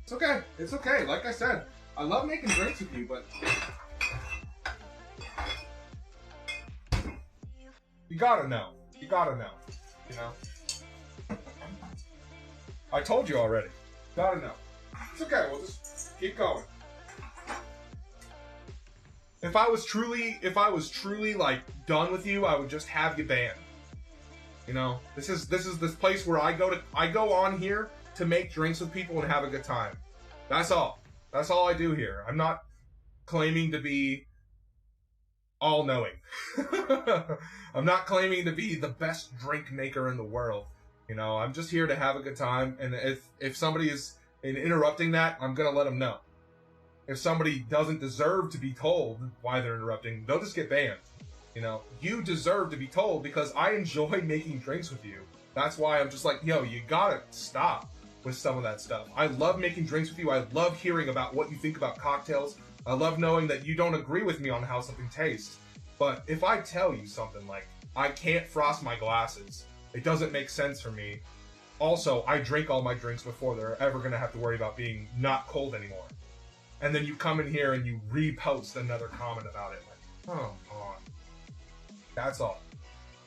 It's okay. It's okay. Like I said, I love making drinks with you, but you gotta know. You know? I told you already. Gotta know. It's okay. We'll just keep going. If I was truly like done with you, I would just have you banned. You know, this is this place where I go on here to make drinks with people and have a good time. That's all. That's all I do here. I'm not claiming to be all-knowing. I'm not claiming to be the best drink maker in the world. You know, I'm just here to have a good time, and if somebody is interrupting that, I'm gonna let them know. If somebody doesn't deserve to be told why they're interrupting, they'll just get banned. You know, you deserve to be told because I enjoy making drinks with you. That's why I'm just like, yo, you gotta stop with some of that stuff. I love making drinks with you. I love hearing about what you think about cocktails. I love knowing that you don't agree with me on how something tastes. But if I tell you something like, I can't frost my glasses, it doesn't make sense for me. Also, I drink all my drinks before they're ever going to have to worry about being not cold anymore. And then you come in here and you repost another comment about it. Like, oh, come on. That's all.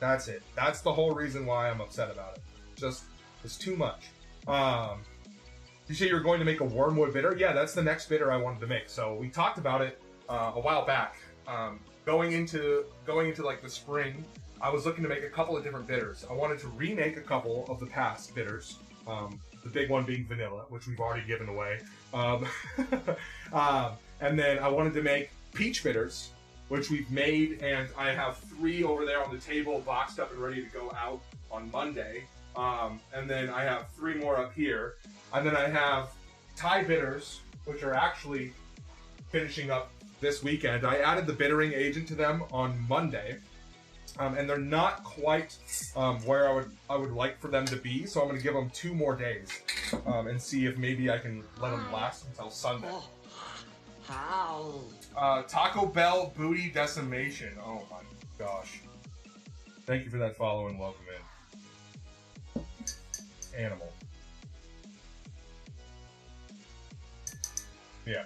That's it. That's the whole reason why I'm upset about it. Just, it's too much. You say you're going to make a wormwood bitter? Yeah, that's the next bitter I wanted to make. So we talked about it a while back. Going into like the spring, I was looking to make a couple of different bitters. I wanted to remake a couple of the past bitters. The big one being vanilla, which we've already given away. And then I wanted to make peach bitters, which we've made, and I have 3 over there on the table, boxed up and ready to go out on Monday. And then I have 3 more up here. And then I have Thai bitters, which are actually finishing up this weekend. I added the bittering agent to them on Monday. And they're not quite where I would like for them to be, so I'm going to give them 2 more days and see if maybe I can let them last until Sunday. How? Taco Bell Booty Decimation. Oh my gosh. Thank you for that follow and welcome in. Animal. Yeah.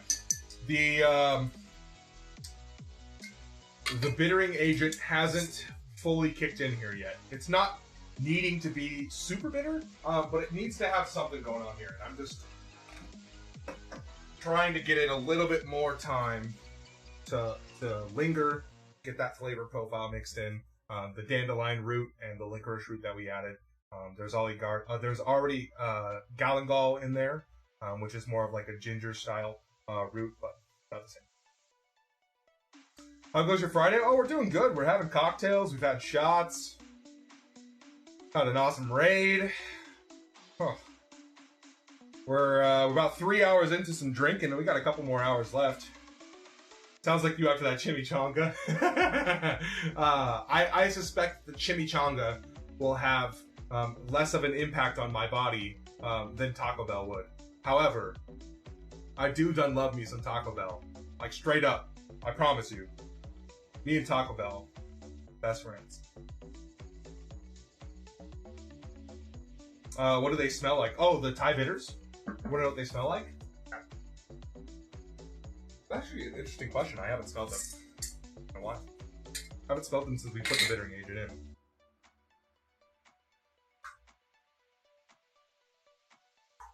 the bittering agent hasn't fully kicked in here yet. It's not needing to be super bitter, but it needs to have something going on here. And I'm just trying to get it a little bit more time to linger, get that flavor profile mixed in. The dandelion root and the licorice root that we added. There's already galangal in there, which is more of like a ginger style root, but not the same. How goes your Friday? Oh, we're doing good. We're having cocktails. We've had shots. Had an awesome raid. Huh. We're about 3 hours into some drinking, and we got a couple more hours left. Sounds like you after that chimichanga. I suspect the chimichanga will have less of an impact on my body than Taco Bell would. However, I do done love me some Taco Bell. Like, straight up. I promise you. Me and Taco Bell, best friends. What do they smell like? Oh, the Thai bitters? Want to know what they smell like? Actually, an interesting question. I haven't smelled them. I don't know why. I haven't smelled them since we put the bittering agent in.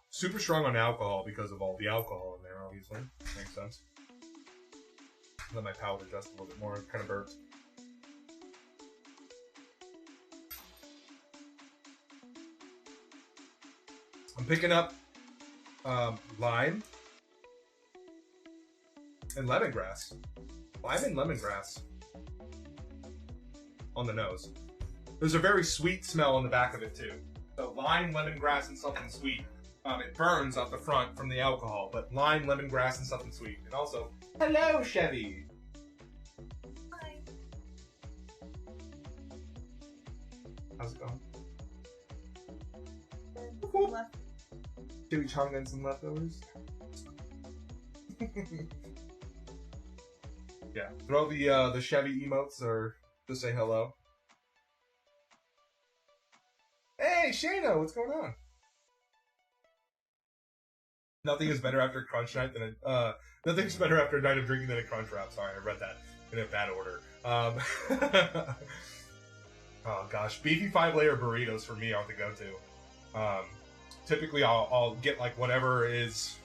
Super strong on alcohol because of all the alcohol in there, obviously. Makes sense. Let my palate adjust a little bit more. It kind of burps. I'm picking up lime and lemongrass. Lime and lemongrass on the nose. There's a very sweet smell on the back of it too. So lime, lemongrass, and something sweet. It burns off the front from the alcohol, but lime, lemongrass, and something sweet. And also, hello, Chevy. Hi. How's it going? Left. Chimichanga and some leftovers. Yeah, throw the Chevy emotes or just say hello. Hey, Shayna, what's going on? Nothing is better after crunch night than nothing's better after a night of drinking than a crunch wrap. Sorry, I read that in a bad order. Oh gosh, beefy 5-layer burritos for me are the go-to. Typically, I'll get like whatever is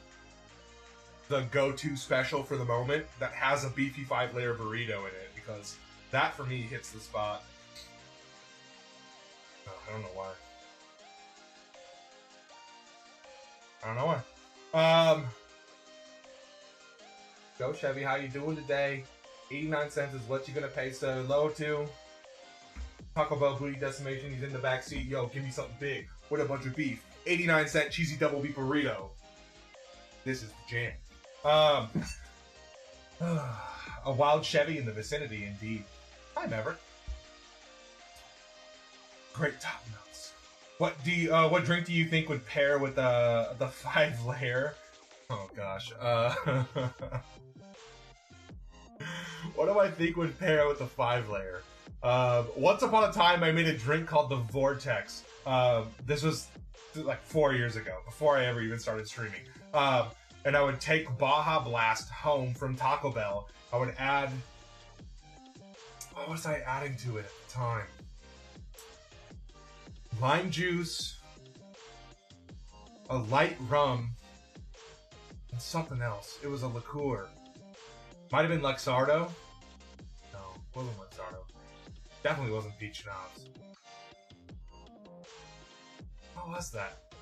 the go-to special for the moment that has a beefy 5-layer burrito in it, because that for me hits the spot. Oh, I don't know why. Go Chevy, how you doing today? 89 cents is what you're gonna pay so low to. Taco Bell booty decimation, he's in the back seat. Yo, give me something big with a bunch of beef. 89-cent cheesy double beef burrito. This is the jam. A wild Chevy in the vicinity, indeed. Hi, Maverick. Great top notes. What drink do you think would pair with the 5-layer? Oh gosh. What do I think would pair with the 5-layer? Once upon a time, I made a drink called the Vortex. This was like 4 years ago, before I ever even started streaming. And I would take Baja Blast home from Taco Bell. I would add... What was I adding to it at the time? Lime juice, a light rum, and something else. It was a liqueur. Might have been Luxardo. No, it wasn't Luxardo. Definitely wasn't peach schnapps. What was that?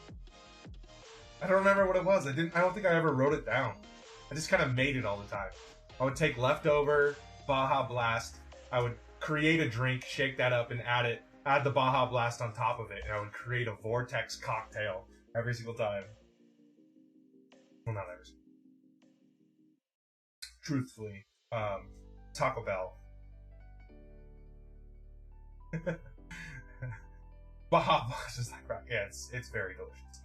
I don't remember what it was. I don't think I ever wrote it down. I just kind of made it all the time. I would take leftover Baja Blast. I would create a drink, shake that up, and add the Baja Blast on top of it, and I would create a Vortex cocktail every single time. Well, not every single. Truthfully, Taco Bell. Baja Blast is like, yeah, it's very delicious.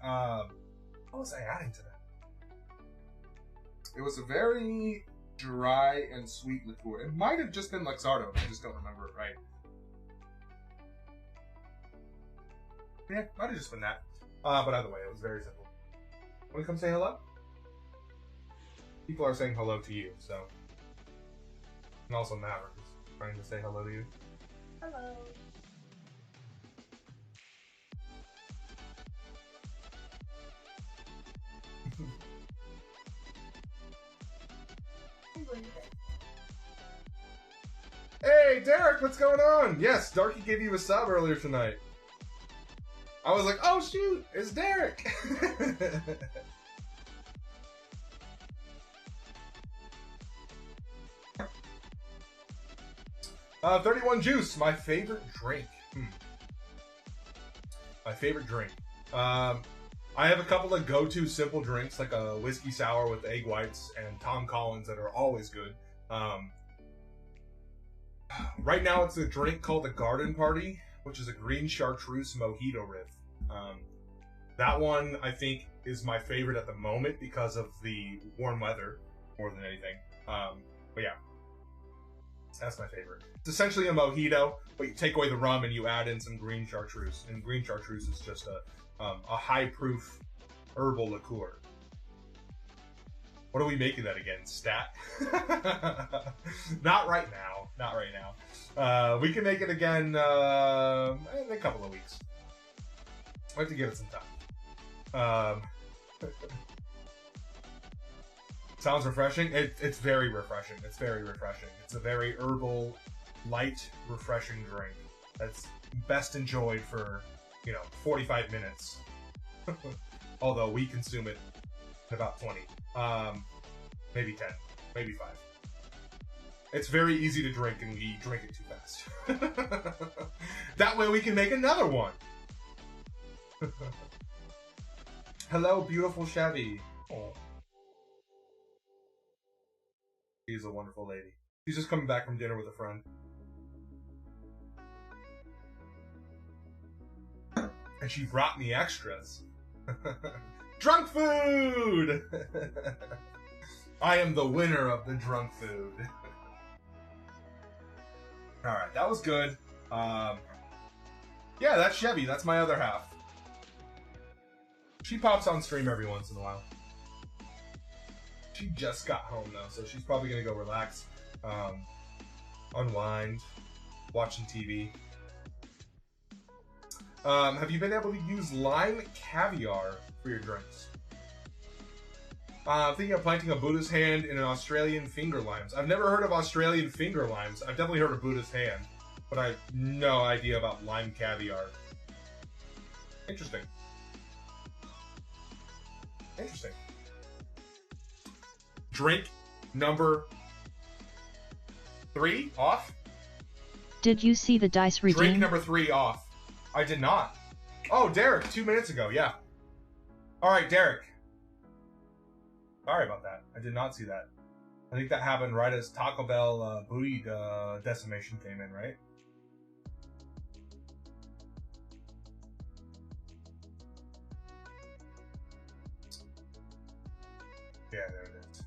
What was I adding to that? It was a very dry and sweet liqueur. It might have just been Luxardo. I just don't remember it right. Yeah, might have just been that. But either way, it was very simple. Want to come say hello? People are saying hello to you, so. And also Maverick is Trying to say hello to you. Hello. Hey, Derek, what's going on? Yes, Darky gave you a sub earlier tonight. I was like, oh shoot, it's Derek. 31 Juice, my favorite drink. My favorite drink. I have a couple of go-to simple drinks, like a whiskey sour with egg whites and Tom Collins that are always good. Right now it's a drink called the Garden Party, which is a green chartreuse mojito riff. That one, I think, is my favorite at the moment because of the warm weather more than anything. But yeah, that's my favorite. It's essentially a mojito, but you take away the rum and you add in some green chartreuse. And green chartreuse is just a high-proof herbal liqueur. What are we making that again? Stat? Not right now. Not right now. We can make it again in a couple of weeks. I have to give it some time. Sounds refreshing. It's very refreshing. It's very refreshing. It's a very herbal, light, refreshing drink that's best enjoyed for, 45 minutes. Although we consume it in about 20. Maybe 10. Maybe 5. It's very easy to drink and we drink it too fast. That way we can make another one. Hello, beautiful Chevy. Oh. She's a wonderful lady. She's just coming back from dinner with a friend. And she brought me extras. Drunk food! I am the winner of the drunk food. Alright, that was good. Yeah, that's Chevy. That's my other half. She pops on stream every once in a while. She just got home though, so she's probably gonna go relax, unwind, watching TV. Have you been able to use lime caviar for your drinks? I'm thinking of planting a Buddha's hand in an Australian finger limes. I've never heard of Australian finger limes. I've definitely heard of Buddha's hand, but I have no idea about lime caviar. Interesting. Interesting. Drink number 3 off? Did you see the dice redeem? Drink number 3 off. I did not. Oh, Derek, 2 minutes ago, yeah. Alright, Derek. Sorry about that. I did not see that. I think that happened right as Taco Bell buoy decimation came in, right? Yeah, there it is.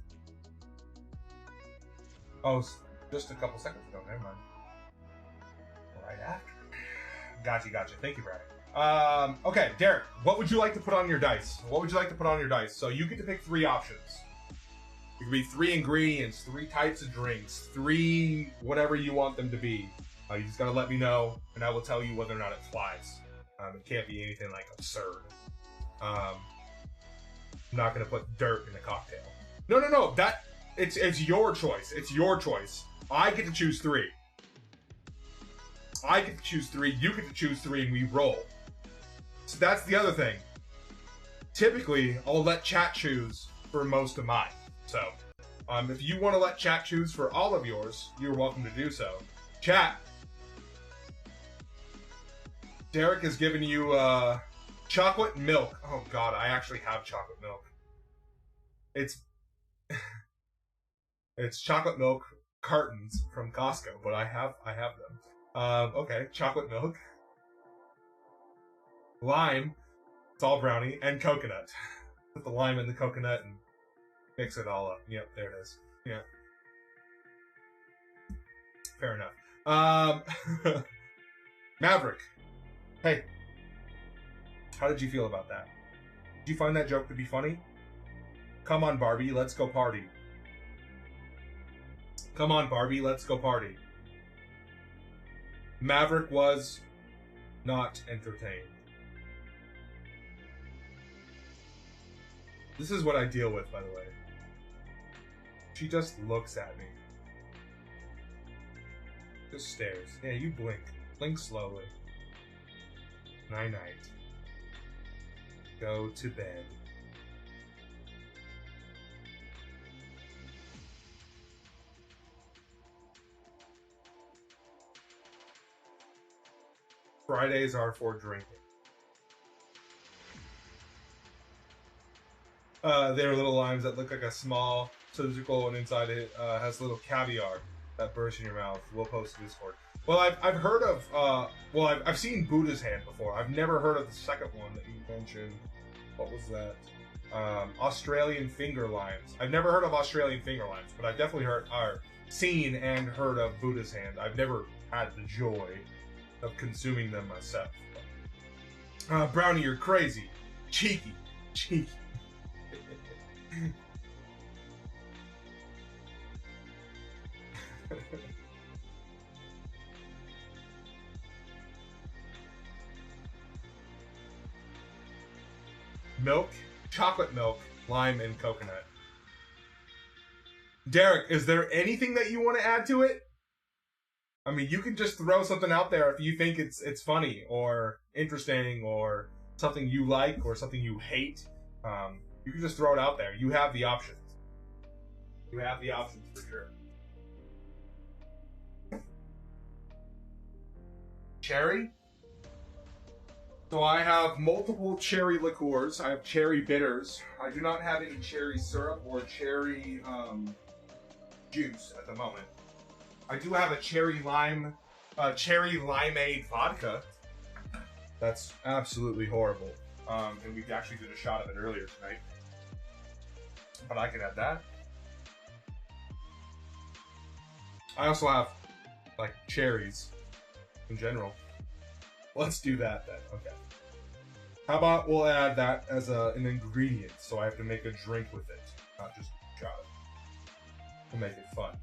Oh, just a couple seconds ago. Never mind. Right after. Gotcha. Thank you, Brad. Okay, Derek, what would you like to put on your dice? What would you like to put on your dice? So you get to pick 3 options. It could be 3 ingredients, 3 types of drinks, 3 whatever you want them to be. You just gotta let me know, and I will tell you whether or not it flies. It can't be anything like absurd. I'm not gonna put dirt in a cocktail. No. It's your choice. It's your choice. I get to choose 3. I get to choose 3. You get to choose 3, and we roll. So that's the other thing. Typically, I'll let chat choose for most of mine. So, if you want to let chat choose for all of yours, you're welcome to do so. Chat. Derek has given you chocolate milk. Oh God, I actually have chocolate milk. It's it's chocolate milk cartons from Costco, but I have them. Okay, chocolate milk, lime, it's all brownie, and coconut. Put the lime in the coconut and mix it all up. Yep, there it is. Yeah. Fair enough. Maverick. Hey. How did you feel about that? Did you find that joke to be funny? Come on, Barbie, let's go party. Come on, Barbie, let's go party. Maverick was not entertained. This is what I deal with, by the way. She just looks at me. Just stares. Yeah, you blink. Blink slowly. Night-night. Go to bed. Fridays are for drinking. They're little limes that look like a small surgical, and inside it has little caviar that bursts in your mouth. We'll post to Discord. Well, I've heard of I've seen Buddha's hand before. I've never heard of the second one that you mentioned. What was that? Australian finger limes. I've never heard of Australian finger limes, but I've definitely seen and heard of Buddha's hand. I've never had the joy of consuming them myself. Brownie, you're crazy. Cheeky. Milk, chocolate milk, lime, and coconut. Derek, is there anything that you want to add to it? I mean, you can just throw something out there if you think it's funny or interesting or something you like or something you hate. You can just throw it out there. You have the options. You have the options for sure. Cherry? So I have multiple cherry liqueurs. I have cherry bitters. I do not have any cherry syrup or cherry juice at the moment. I do have a cherry limeade vodka. That's absolutely horrible. And we actually did a shot of it earlier tonight. But I can add that. I also have, like, cherries in general. Let's do that then. Okay. How about we'll add that as an ingredient, so I have to make a drink with it, not just a shot. To make it fun.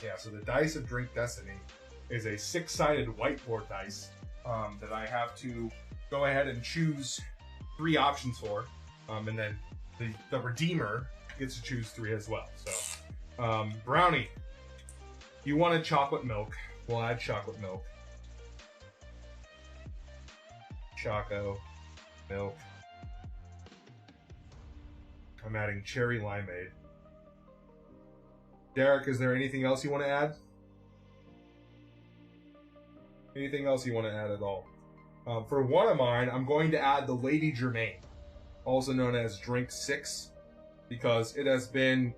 Yeah, so the Dice of Drink Destiny is a 6-sided whiteboard dice that I have to go ahead and choose 3 options for, and then the Redeemer gets to choose 3 as well. So, Brownie, you wanted chocolate milk. We'll add chocolate milk. Choco milk. I'm adding cherry limeade. Derek, is there anything else you want to add? Anything else you want to add at all? For one of mine, I'm going to add the Lady Germain, also known as Drink 6, because it has been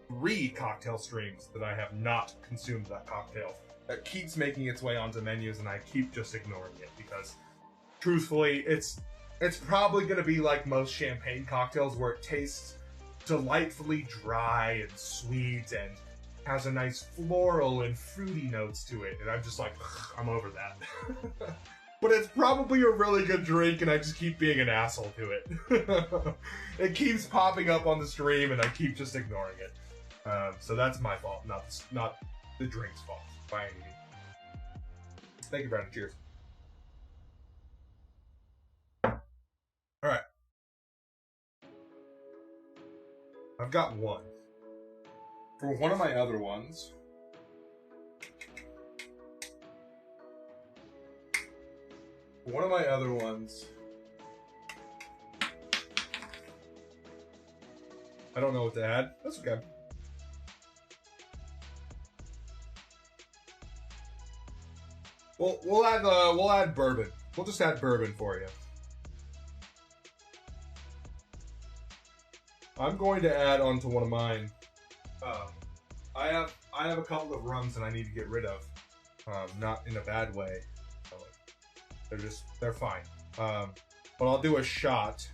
3 cocktail streams that I have not consumed that cocktail. That keeps making its way onto menus, and I keep just ignoring it because, truthfully, it's probably going to be like most champagne cocktails, where it tastes delightfully dry and sweet and has a nice floral and fruity notes to it, and I'm just like, I'm over that. But it's probably a really good drink, and I just keep being an asshole to it. It keeps popping up on the stream, and I keep just ignoring it. So that's my fault, not the drink's fault, by any means. Thank you, Brandon. Cheers. Alright. I've got one. For one of my other ones, I don't know what to add. That's okay. We'll add bourbon. We'll just add bourbon for you. I'm going to add onto one of mine. I have a couple of rums that I need to get rid of. Not in a bad way. They're fine. But I'll do a shot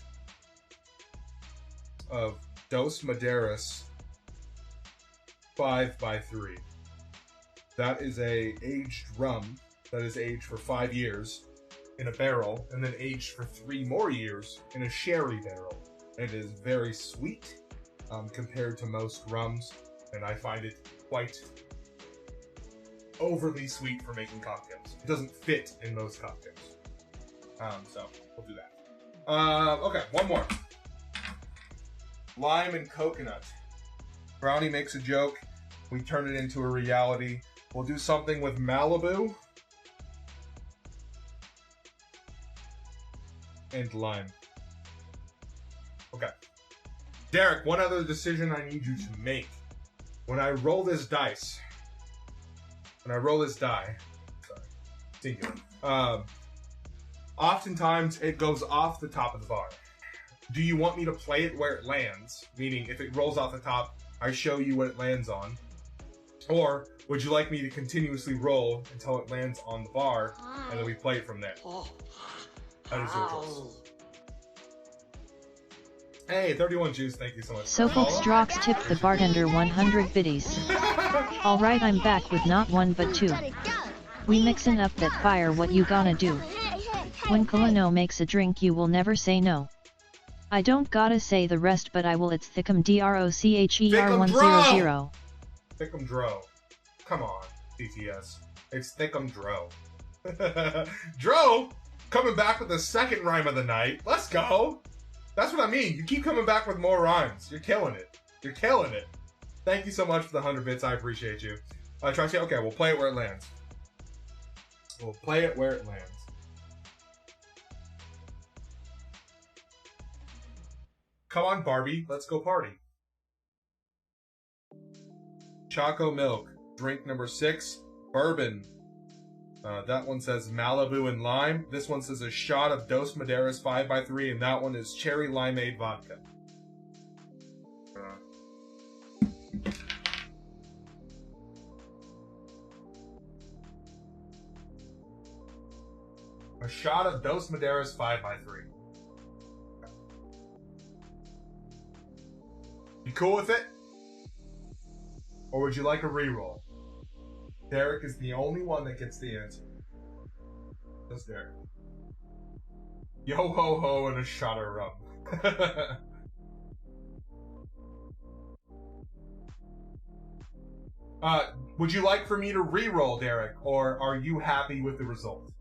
of Dos Madeiras 5x3. That is a aged rum that is aged for 5 years in a barrel, and then aged for 3 more years in a sherry barrel. It is very sweet compared to most rums, and I find it overly sweet for making cocktails. It doesn't fit in most cocktails. So we'll do that. Okay, one more. Lime and coconut. Brownie makes a joke. We turn it into a reality. We'll do something with Malibu and lime. Okay. Derek, one other decision I need you to make. When I roll this dice, when I roll this die, sorry, singular, oftentimes it goes off the top of the bar. Do you want me to play it where it lands? Meaning, if it rolls off the top, I show you what it lands on. Or would you like me to continuously roll until it lands on the bar, and then we play it from there? That is your choice. Hey, 31 Juice, thank you so much. Sophilstrox tipped the bartender 100 biddies. Alright, I'm back with not one but two. We mixin' up that fire, what you gonna do? When Colino makes a drink you will never say no. I don't gotta say the rest but I will, it's Thickum Drocher 100. Thickum Dro. Come on, TTS. It's Thickum Dro. Dro, coming back with the second rhyme of the night. Let's go. That's what I mean. You keep coming back with more rhymes. You're killing it. You're killing it. Thank you so much for the 100 bits. I appreciate you. Trusty, okay, we'll play it where it lands. We'll play it where it lands. Come on, Barbie. Let's go party. Choco Milk. Drink number 6. Bourbon. That one says Malibu and lime. This one says a shot of Dos Madeiras 5x3, and that one is cherry limeade vodka. A shot of Dos Madeiras 5x3. You cool with it? Or would you like a reroll? Derek is the only one that gets the answer. Just Derek. Yo ho ho and a shot of rum. Would you like for me to re-roll, Derek, or are you happy with the result?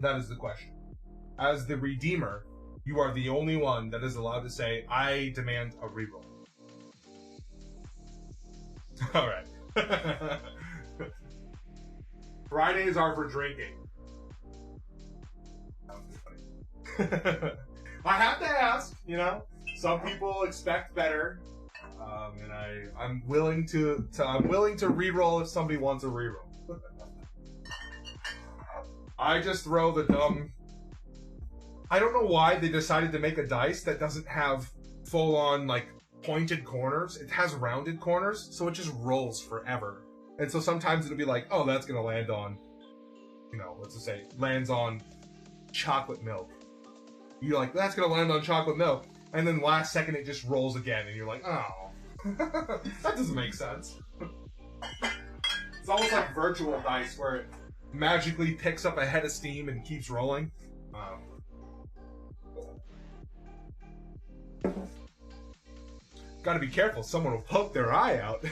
That is the question. As the Redeemer, you are the only one that is allowed to say, I demand a re-roll. Alright. Fridays are for drinking. I have to ask, you know. Some people expect better, and I'm willing to re-roll if somebody wants a re-roll. I just throw the dumb. I don't know why they decided to make a dice that doesn't have full-on like pointed corners. It has rounded corners, so it just rolls forever. And so sometimes it'll be like, oh, that's gonna land on, you know, let's just say, lands on chocolate milk. You're like, that's gonna land on chocolate milk. And then last second it just rolls again, and you're like, oh. That doesn't make sense. It's almost like virtual dice, where it magically picks up a head of steam and keeps rolling. Gotta be careful, someone will poke their eye out.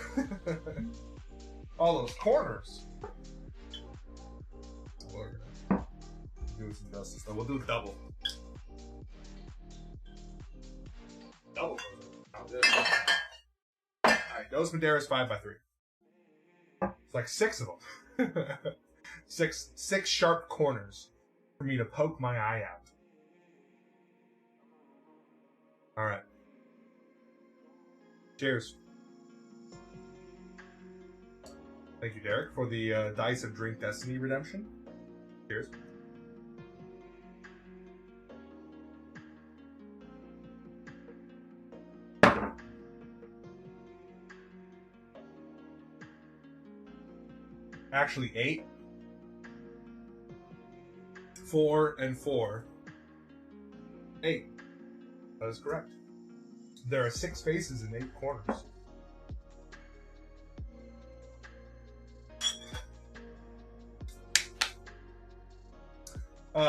All those corners. Do some justice though. We'll do a double. Double. Alright, Dos Madeiras 5x3. It's like 6 of them. six sharp corners for me to poke my eye out. Alright. Cheers. Thank you, Derek, for the Dice of Drink Destiny redemption. Cheers. Actually, 8. 4 and 4. 8. That is correct. There are 6 faces and 8 corners.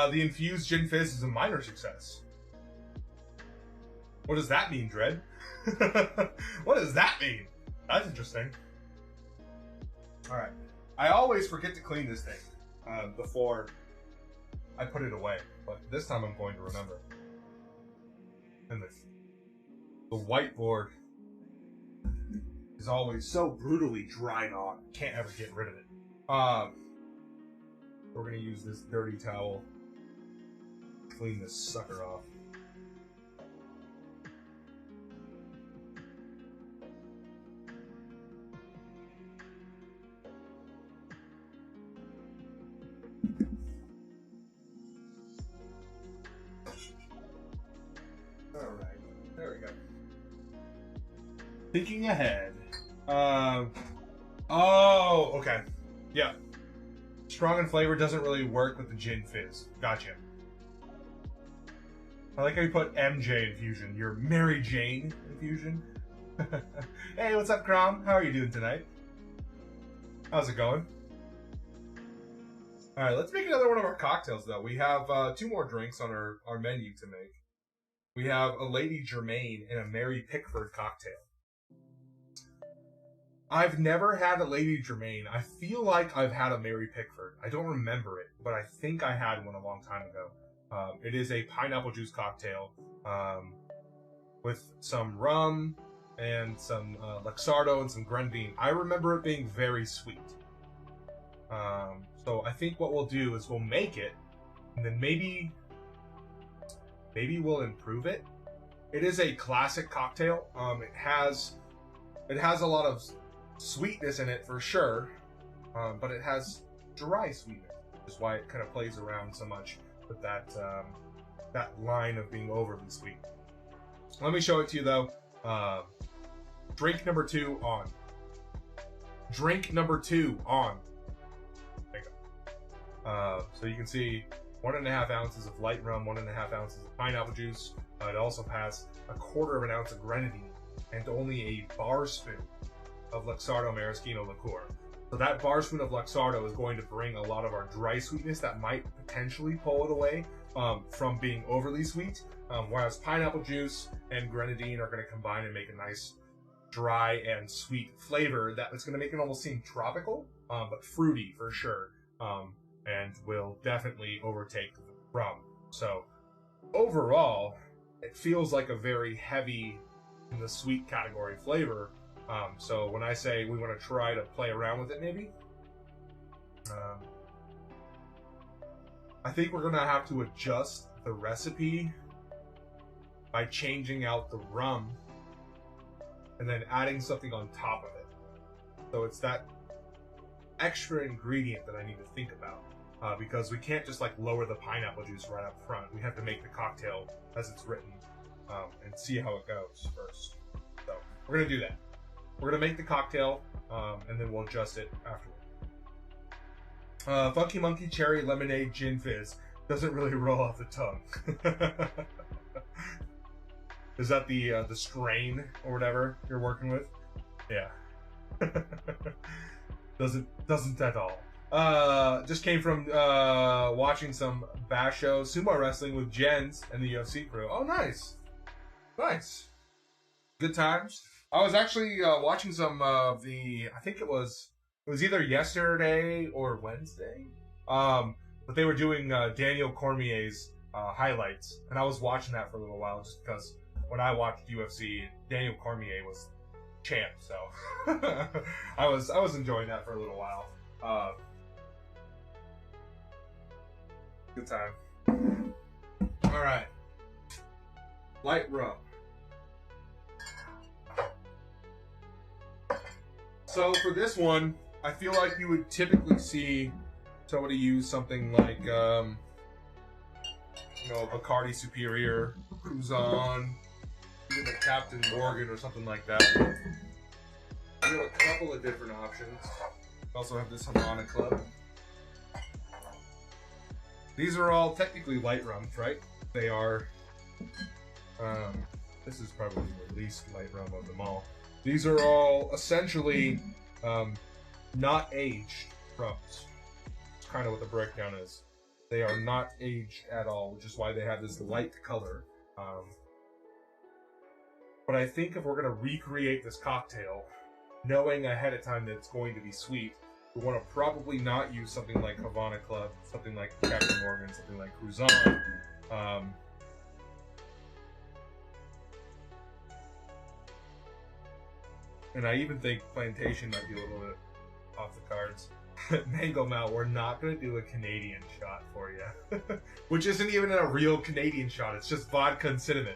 The infused gin fizz is a minor success. What does that mean, Dread? What does that mean? That's interesting. Alright. I always forget to clean this thing before I put it away, but this time I'm going to remember. And the whiteboard is always so brutally dried on. Can't ever get rid of it. We're gonna use this dirty towel to clean this sucker off. Alright, there we go. Thinking ahead. Oh, okay. Yeah. Strong in flavor doesn't really work with the gin fizz. Gotcha. I like how you put MJ infusion. Your Mary Jane infusion. Hey, what's up, Crom? How are you doing tonight? How's it going? Alright, let's make another one of our cocktails, though. We have 2 more drinks on our menu to make. We have a Lady Germain and a Mary Pickford cocktail. I've never had a Lady Germain. I feel like I've had a Mary Pickford. I don't remember it, but I think I had one a long time ago. It is a pineapple juice cocktail with some rum and some Luxardo and some grenadine. I remember it being very sweet. So I think what we'll do is we'll make it, and then maybe we'll improve it. It is a classic cocktail. It has a lot of sweetness in it for sure, but it has dry sweetness, which is why it kind of plays around so much with that line of being overly sweet. Let me show it to you though. Drink number 2 on. Drink number 2 on. There you go. So you can see 1.5 ounces of light rum, 1.5 ounces of pineapple juice. It also has 1/4 ounce of grenadine and only a bar spoon of Luxardo Maraschino liqueur. So that bar spoon of Luxardo is going to bring a lot of our dry sweetness that might potentially pull it away from being overly sweet, whereas pineapple juice and grenadine are going to combine and make a nice dry and sweet flavor that is going to make it almost seem tropical, but fruity for sure, and will definitely overtake the rum. So overall, it feels like a very heavy in the sweet category flavor. So when I say we want to try to play around with it, maybe, I think we're going to have to adjust the recipe by changing out the rum and then adding something on top of it. So it's that extra ingredient that I need to think about, because we can't just like lower the pineapple juice right up front. We have to make the cocktail as it's written, and see how it goes first. So we're going to do that. We're going to make the cocktail, and then we'll adjust it afterward. Funky Monkey Cherry Lemonade Gin Fizz doesn't really roll off the tongue. Is that the strain or whatever you're working with? Yeah. Doesn't at all. Just came from watching some Basho sumo wrestling with Jens and the UFC crew. Oh, nice. Nice. Good times. I was actually watching some of I think it was either yesterday or Wednesday. But they were doing Daniel Cormier's highlights, and I was watching that for a little while just because when I watched UFC, Daniel Cormier was champ, so I was enjoying that for a little while. Good time. All right, light rum. So for this one, I feel like you would typically see somebody use something like, Bacardi Superior, Cruzan, even a Captain Morgan or something like that. We have a couple of different options. We also have this Havana Club. These are all technically light rums, right? They are, this is probably the least light rum of them all. These are all essentially not aged rums. That's kind of what the breakdown is. They are not aged at all, which is why they have this light color. But I think if we're going to recreate this cocktail, knowing ahead of time that it's going to be sweet, We want to probably not use something like Havana Club, something like Captain Morgan, something like Cruzan. And I even think Plantation might be a little bit off the cards. Mango Mount, we're not going to do a Canadian shot for you. Which isn't even a real Canadian shot, it's just vodka and cinnamon.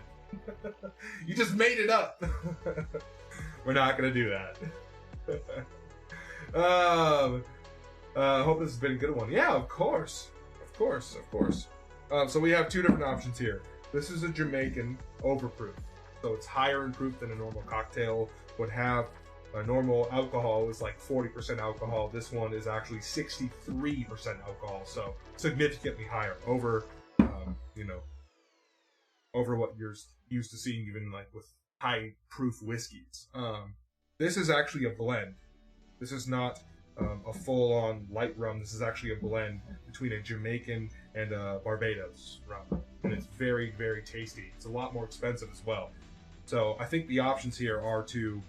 You just made it up. We're not going to do that. Hope this has been a good one. Yeah, of course. Of course, of course. So we have two different options here. This is a Jamaican overproof. So it's higher in proof than a normal cocktail would have. A normal alcohol is like 40% alcohol. This one is actually 63% alcohol. So significantly higher over, over what you're used to seeing even like with high proof whiskeys. This is actually a blend. This is not a full-on light rum. This is actually a blend between a Jamaican and a Barbados rum. And it's very, very tasty. It's a lot more expensive as well. So I think the options here are to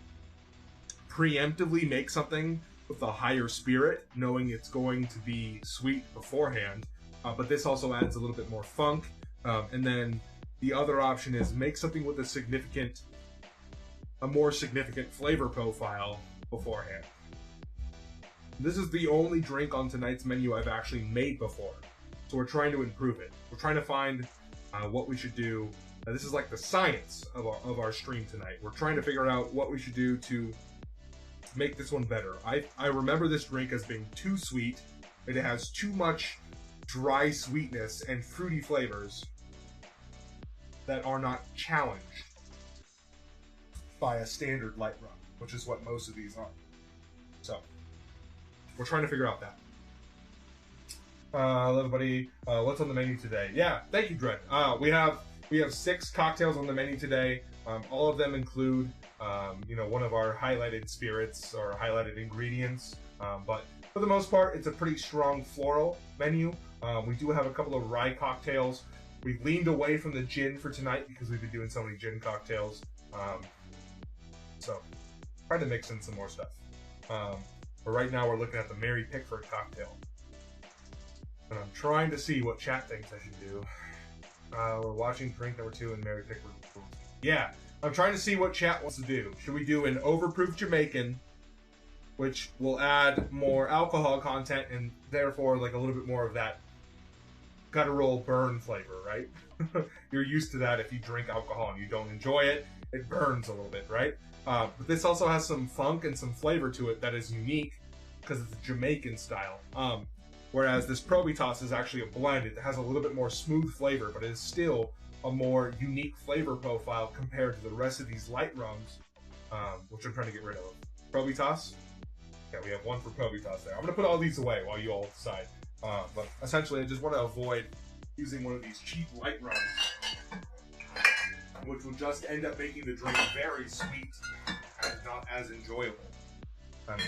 preemptively make something with a higher spirit, knowing it's going to be sweet beforehand. But this also adds a little bit more funk. And then the other option is make something with a more significant flavor profile beforehand. This is the only drink on tonight's menu I've actually made before. So we're trying to improve it. We're trying to find what we should do. This is like the science of our stream tonight. We're trying to figure out what we should do to make this one better. I remember this drink as being too sweet. It has too much dry sweetness and fruity flavors that are not challenged by a standard light rum, which is what most of these are. So we're trying to figure out that. Hello everybody, what's on the menu today? Yeah, thank you, Dread. We have 6 cocktails on the menu today. All of them include, one of our highlighted spirits or highlighted ingredients. But for the most part, it's a pretty strong floral menu. We do have a couple of rye cocktails. We've leaned away from the gin for tonight because we've been doing so many gin cocktails. So, trying to mix in some more stuff. But right now we're looking at the Mary Pickford cocktail. And I'm trying to see what chat thinks I should do. We're watching drink number 2 and Mary Pickford. Yeah, I'm trying to see what chat wants to do. Should we do an overproof Jamaican, which will add more alcohol content and therefore like a little bit more of that guttural burn flavor, right? You're used to that if you drink alcohol and you don't enjoy it, it burns a little bit, right? But this also has some funk and some flavor to it that is unique because it's a Jamaican style. Whereas this Probitas is actually a blend. It has a little bit more smooth flavor, but it is still a more unique flavor profile compared to the rest of these light rums, which I'm trying to get rid of. Probitas? Yeah, we have one for Probitas there. I'm going to put all these away while you all decide. But essentially, I just want to avoid using one of these cheap light rums, which will just end up making the drink very sweet and not as enjoyable. And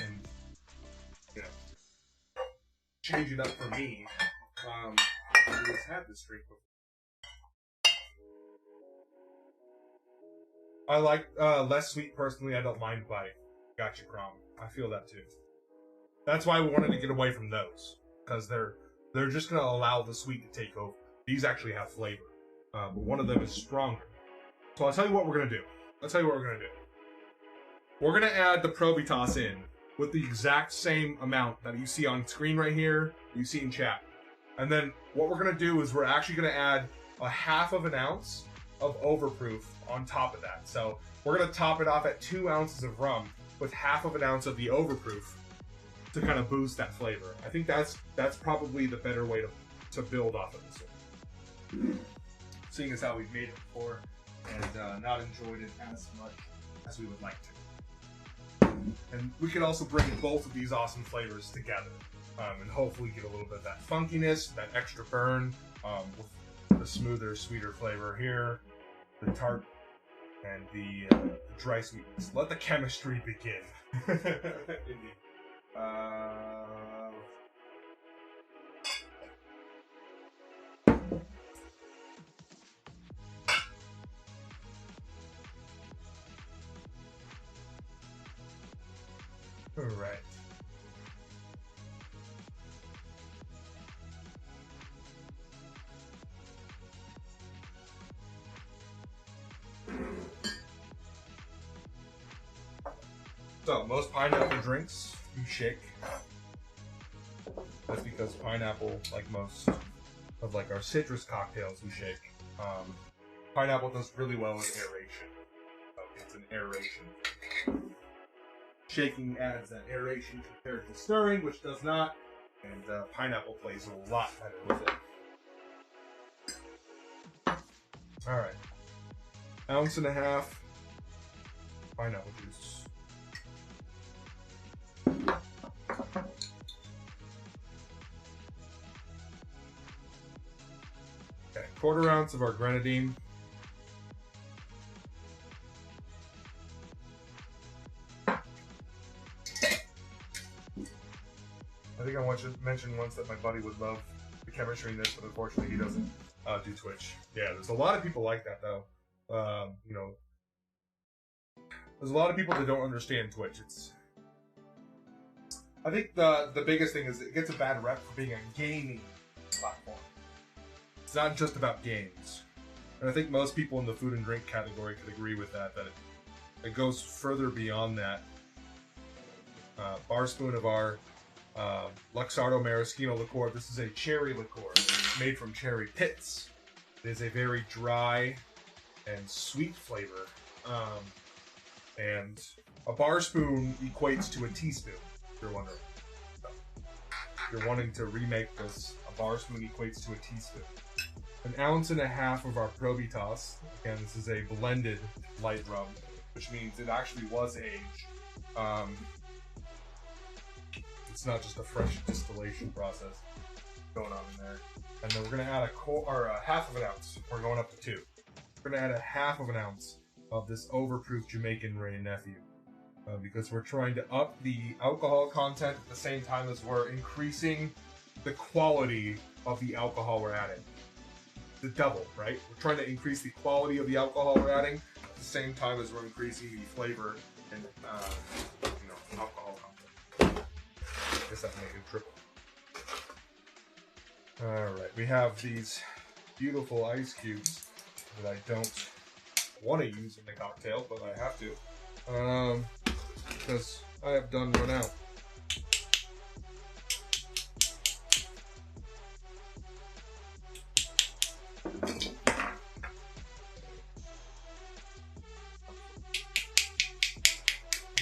change it up for me. I just had this drink before. I like less sweet personally. I don't mind by Gotcha Crom. I feel that too. That's why we wanted to get away from those, because they're just going to allow the sweet to take over. These actually have flavor, but one of them is stronger. So I'll tell you what we're going to do. We're going to add the Probitas in with the exact same amount that you see on screen right here, you see in chat. And then what we're going to do is we're actually going to add a 1/2 ounce of overproof on top of that. So we're going to top it off at 2 ounces of rum with 1/2 ounce of the overproof to kind of boost that flavor. I think that's probably the better way to build off of this one. Seeing as how we've made it before and not enjoyed it as much as we would like to. And we could also bring both of these awesome flavors together and hopefully get a little bit of that funkiness, that extra burn with the smoother, sweeter flavor here, the tart, and the dry sweetness. Let the chemistry begin. Indeed. All right. So, most pineapple drinks you shake. That's because pineapple, like most of like our citrus cocktails, we shake. Pineapple does really well in aeration. It's an aeration. Shaking adds that aeration compared to stirring, which does not. And pineapple plays a lot better with it. Alright. 1.5 ounces pineapple juice. Okay, 1/4 ounce of our grenadine. I think I want to mention once that my buddy would love the chemistry in this, but unfortunately he doesn't do Twitch. Yeah, there's a lot of people like that though. You know, there's a lot of people that don't understand Twitch. I think the biggest thing is it gets a bad rep for being a gaming platform. It's not just about games. And I think most people in the food and drink category could agree with that it goes further beyond that. Bar spoon of our Luxardo Maraschino liqueur. This is a cherry liqueur. It's made from cherry pits. It is a very dry and sweet flavor. And a bar spoon equates to a teaspoon, if you're wondering. So, if you're wanting to remake this, a bar spoon equates to a teaspoon. 1.5 ounces of our Probitas. Again, this is a blended light rum, which means it actually was aged. It's not just a fresh distillation process going on in there. And then we're going to add a 1/2 ounce. We're going up to 2. We're going to add a 1/2 ounce of this overproof Jamaican Wray Nephew. Because we're trying to up the alcohol content at the same time as we're increasing the quality of the alcohol we're adding. The double, right? We're trying to increase the quality of the alcohol we're adding at the same time as we're increasing the flavor and alcohol content. I guess that made it triple. Alright, we have these beautiful ice cubes that I don't want to use in the cocktail, but I have to. Because I have done run out.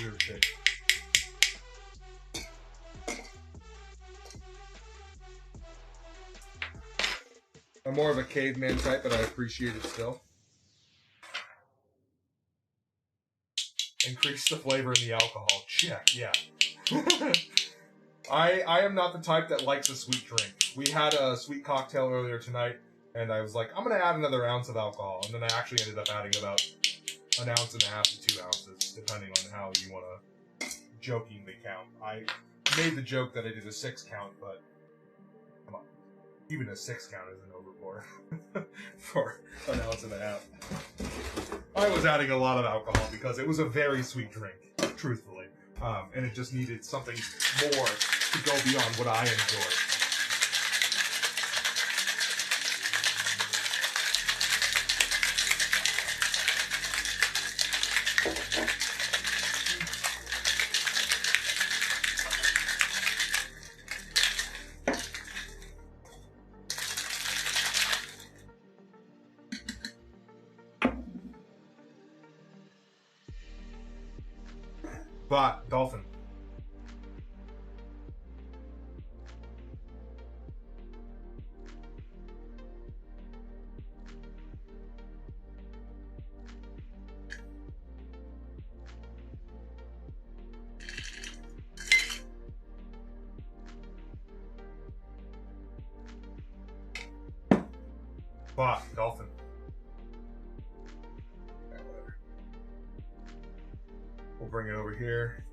Weird shape. I'm more of a caveman type, but I appreciate it still. Increase the flavor in the alcohol. Check, yeah. I am not the type that likes a sweet drink. We had a sweet cocktail earlier tonight, and I was like, I'm going to add another ounce of alcohol. And then I actually ended up adding about 1.5 ounces to 2 ounces, depending on how you want to jokingly count. I made the joke that I did a 6 count, but come on. Even a 6 count is an overpour for 1.5 ounces. I was adding a lot of alcohol because it was a very sweet drink, truthfully. And it just needed something more to go beyond what I enjoyed. But, Dolphin. But, Dolphin. We'll bring it over here.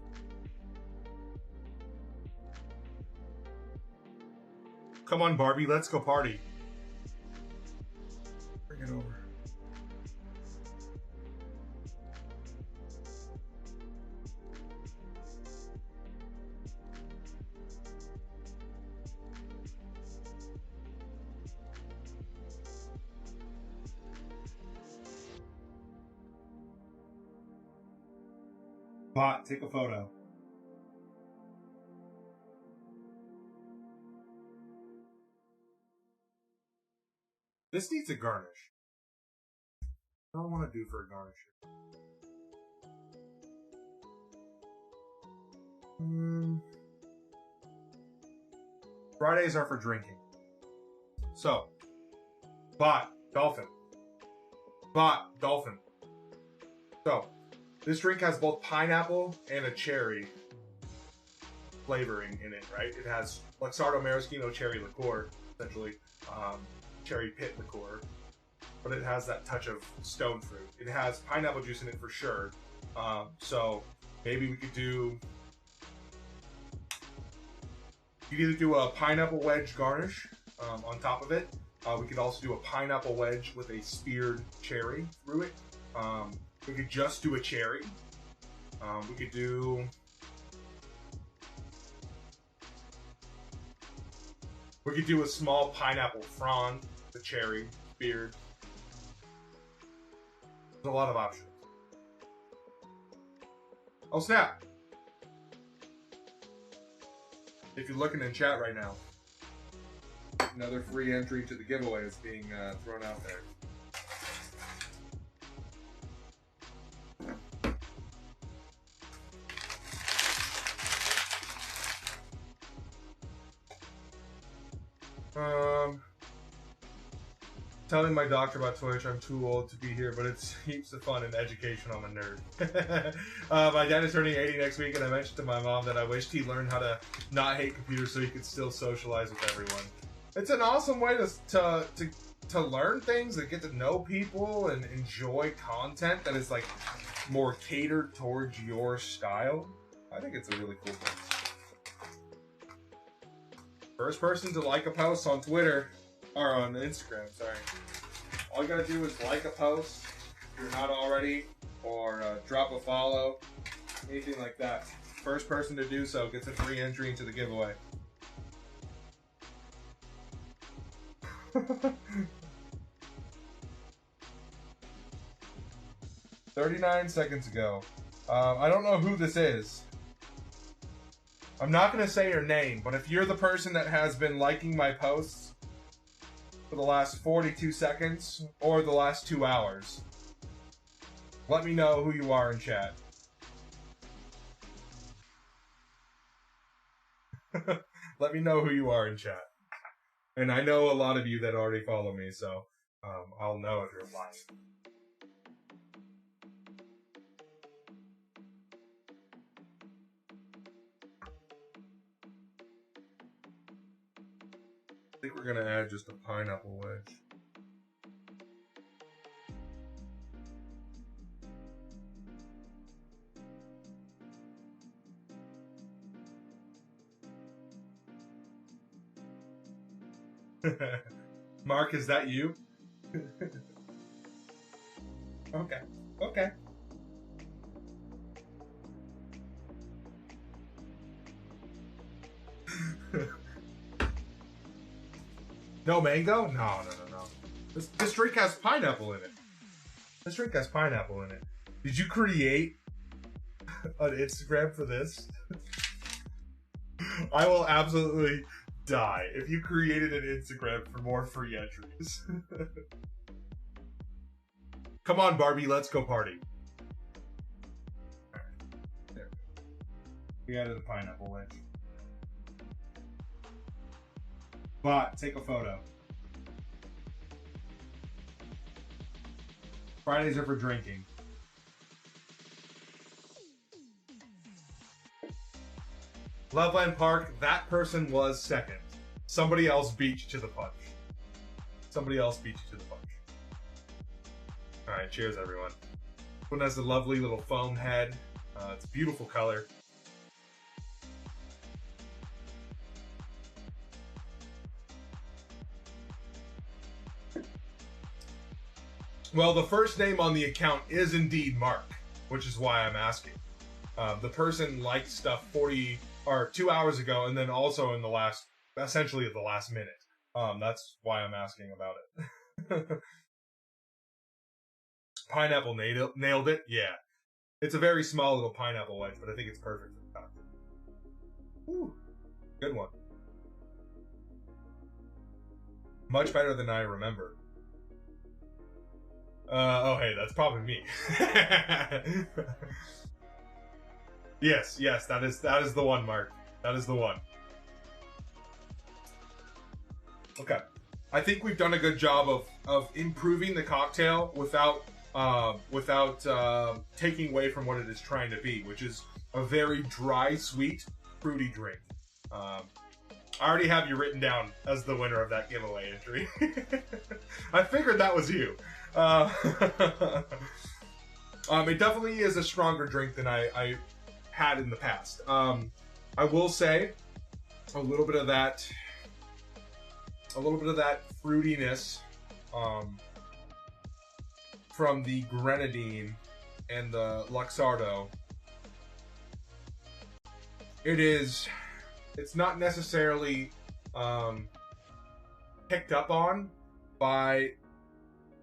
Come on, Barbie, let's go party. Bring it over. Bot, take a photo. This needs a garnish. What do I want to do for a garnish? Fridays are for drinking. So, bot, dolphin. Bot, dolphin. So, this drink has both pineapple and a cherry flavoring in it, right? It has Luxardo Maraschino cherry liqueur, essentially, cherry pit liqueur, but it has that touch of stone fruit. It has pineapple juice in it for sure. So maybe we could do, you could either do a pineapple wedge garnish on top of it. We could also do a pineapple wedge with a speared cherry through it. We could just do a cherry. We could do... We could do a small pineapple frond, the cherry, speared. There's a lot of options. Oh snap! If you're looking in chat right now, another free entry to the giveaway is being thrown out there. Telling my doctor about Twitch, I'm too old to be here, but it's heaps of fun and education. I'm a nerd. My dad is turning 80 next week, and I mentioned to my mom that I wished he learned how to not hate computers so he could still socialize with everyone. It's an awesome way to learn things and get to know people and enjoy content that is like more catered towards your style. I think it's a really cool thing. First person to like a post on Twitter. Or on Instagram, sorry. All you gotta do is like a post if you're not already, or drop a follow, anything like that. First person to do so gets a free entry into the giveaway. 39 seconds ago. I don't know who this is. I'm not gonna say your name, but if you're the person that has been liking my posts for the last 42 seconds or the last 2 hours, let me know who you are in chat. Let me know who you are in chat. And I know a lot of you that already follow me, so I'll know if you're lying. I think we're gonna add just a pineapple wedge. Mark, is that you? Okay. Okay. No mango? No. This drink has pineapple in it. This drink has pineapple in it. Did you create an Instagram for this? I will absolutely die if you created an Instagram for more free entries. Come on, Barbie, let's go party. All right. There. We added a pineapple wedge. Bot, take a photo. Fridays are for drinking. Loveland Park, that person was second. Somebody else beat you to the punch. Somebody else beat you to the punch. Alright, cheers everyone. This one has a lovely little foam head. It's a beautiful color. Well, the first name on the account is indeed Mark, which is why I'm asking. The person liked stuff 2 hours ago, and then also in the last, essentially at the last minute. That's why I'm asking about it. Pineapple nailed it? Yeah. It's a very small little pineapple wedge, but I think it's perfect for the cocktail. Ooh, good one. Much better than I remember. Oh, hey, that's probably me. Yes, that is the one, Mark. That is the one. Okay. I think we've done a good job of improving the cocktail without taking away from what it is trying to be, which is a very dry, sweet, fruity drink. I already have you written down as the winner of that giveaway entry. I figured that was you. It definitely is a stronger drink than I had in the past. I will say a little bit of that fruitiness from the grenadine and the Luxardo. It's not necessarily picked up on by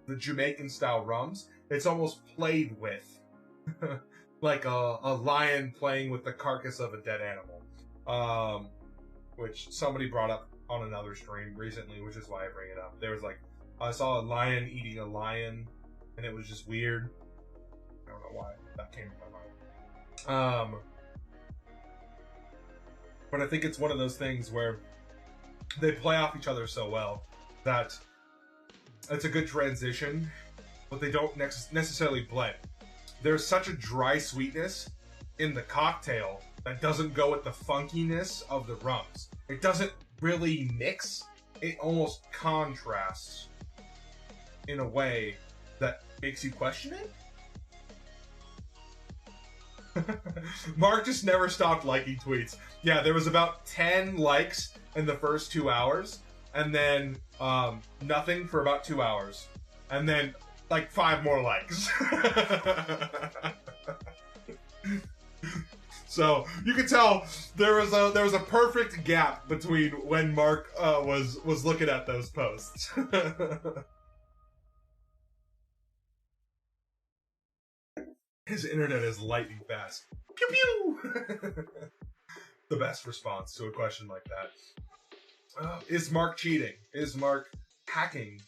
the Jamaican style rums. It's almost played with like a lion playing with the carcass of a dead animal, which somebody brought up on another stream recently, which is why I bring it up. There was like, I saw a lion eating a lion, and it was just weird. I don't know why that came to my mind. But I think it's one of those things where they play off each other so well that it's a good transition, but they don't necessarily blend. There's such a dry sweetness in the cocktail that doesn't go with the funkiness of the rums. It doesn't really mix. It almost contrasts in a way that makes you question it. Mark just never stopped liking tweets. Yeah, there was about 10 likes in the first 2 hours, and then nothing for about 2 hours, and then like 5 more likes. So you can tell there was a perfect gap between when Mark was looking at those posts. His internet is lightning fast. Pew pew. The best response to a question like that. Is Mark cheating? Is Mark hacking?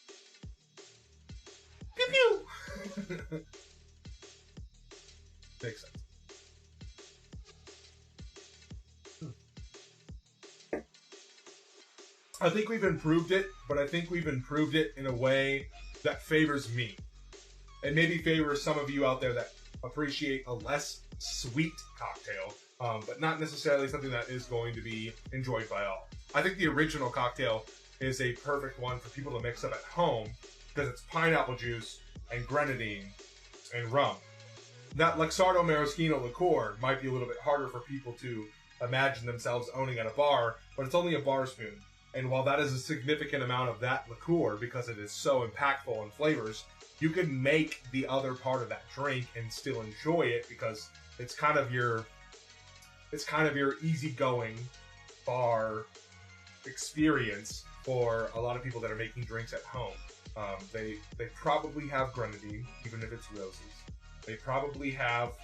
Pew pew. Makes sense. I think we've improved it, but I think we've improved it in a way that favors me. And maybe favors some of you out there that appreciate a less sweet cocktail, but not necessarily something that is going to be enjoyed by all. I think the original cocktail is a perfect one for people to mix up at home because it's pineapple juice and grenadine and rum. That Luxardo Maraschino liqueur might be a little bit harder for people to imagine themselves owning at a bar, but it's only a bar spoon. And while that is a significant amount of that liqueur because it is so impactful in flavors, you can make the other part of that drink and still enjoy it because it's kind of your easygoing bar experience for a lot of people that are making drinks at home. They probably have grenadine, even if it's roses. They probably have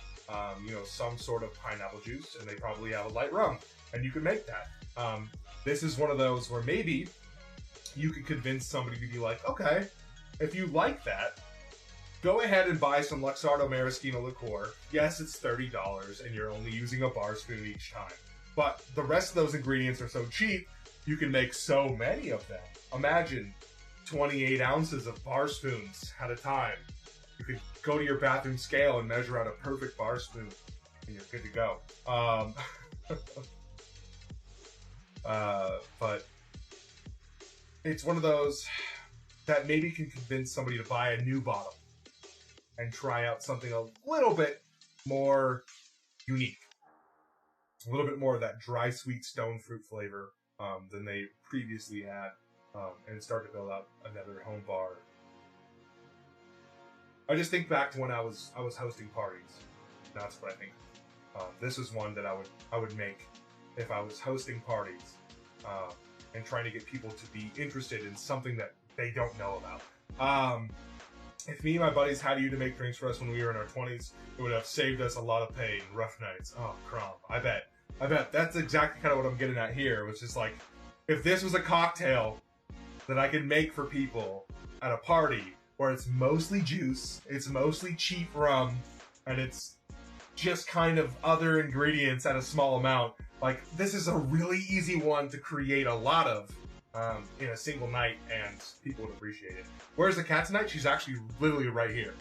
some sort of pineapple juice, and they probably have a light rum, and you can make that. This is one of those where maybe you could convince somebody to be like, okay, if you like that, go ahead and buy some Luxardo Maraschino liqueur. Yes, it's $30, and you're only using a bar spoon each time. But the rest of those ingredients are so cheap, you can make so many of them. Imagine 28 ounces of bar spoons at a time. You could go to your bathroom scale and measure out a perfect bar spoon, and you're good to go. But it's one of those that maybe can convince somebody to buy a new bottle and try out something a little bit more unique. A little bit more of that dry, sweet stone fruit flavor than they previously had, and start to build out another home bar. I just think back to when I was hosting parties. That's what I think. This is one that I would make if I was hosting parties and trying to get people to be interested in something that they don't know about. If me and my buddies had you to make drinks for us when we were in our 20s, it would have saved us a lot of pain, rough nights. Oh, Crom, I bet. That's exactly kind of what I'm getting at here, which is like, if this was a cocktail that I could make for people at a party where it's mostly juice, it's mostly cheap rum, and it's just kind of other ingredients at a small amount, like, this is a really easy one to create a lot of in a single night, and people would appreciate it. Where's the cat tonight? She's actually literally right here.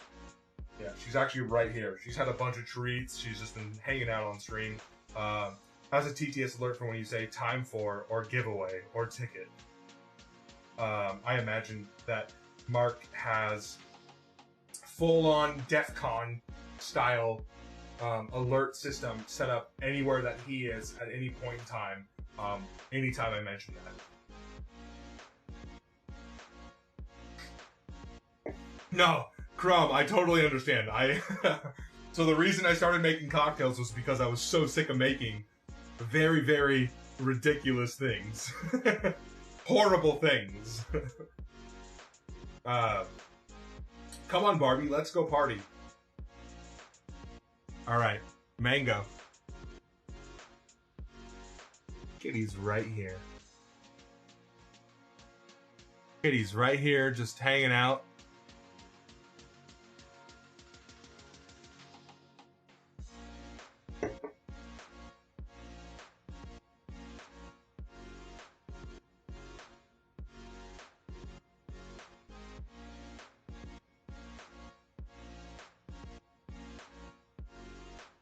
Yeah, she's actually right here. She's had a bunch of treats. She's just been hanging out on stream. Has a TTS alert for when you say time for, or giveaway, or ticket. I imagine that Mark has full-on DEF CON style alert system set up anywhere that he is at any point in time, anytime I mention that. No, Crom, I totally understand. So the reason I started making cocktails was because I was so sick of making very, very ridiculous things. Horrible things. Come on, Barbie, let's go party. Alright, Mango. Kitty's right here. Kitty's right here, just hanging out.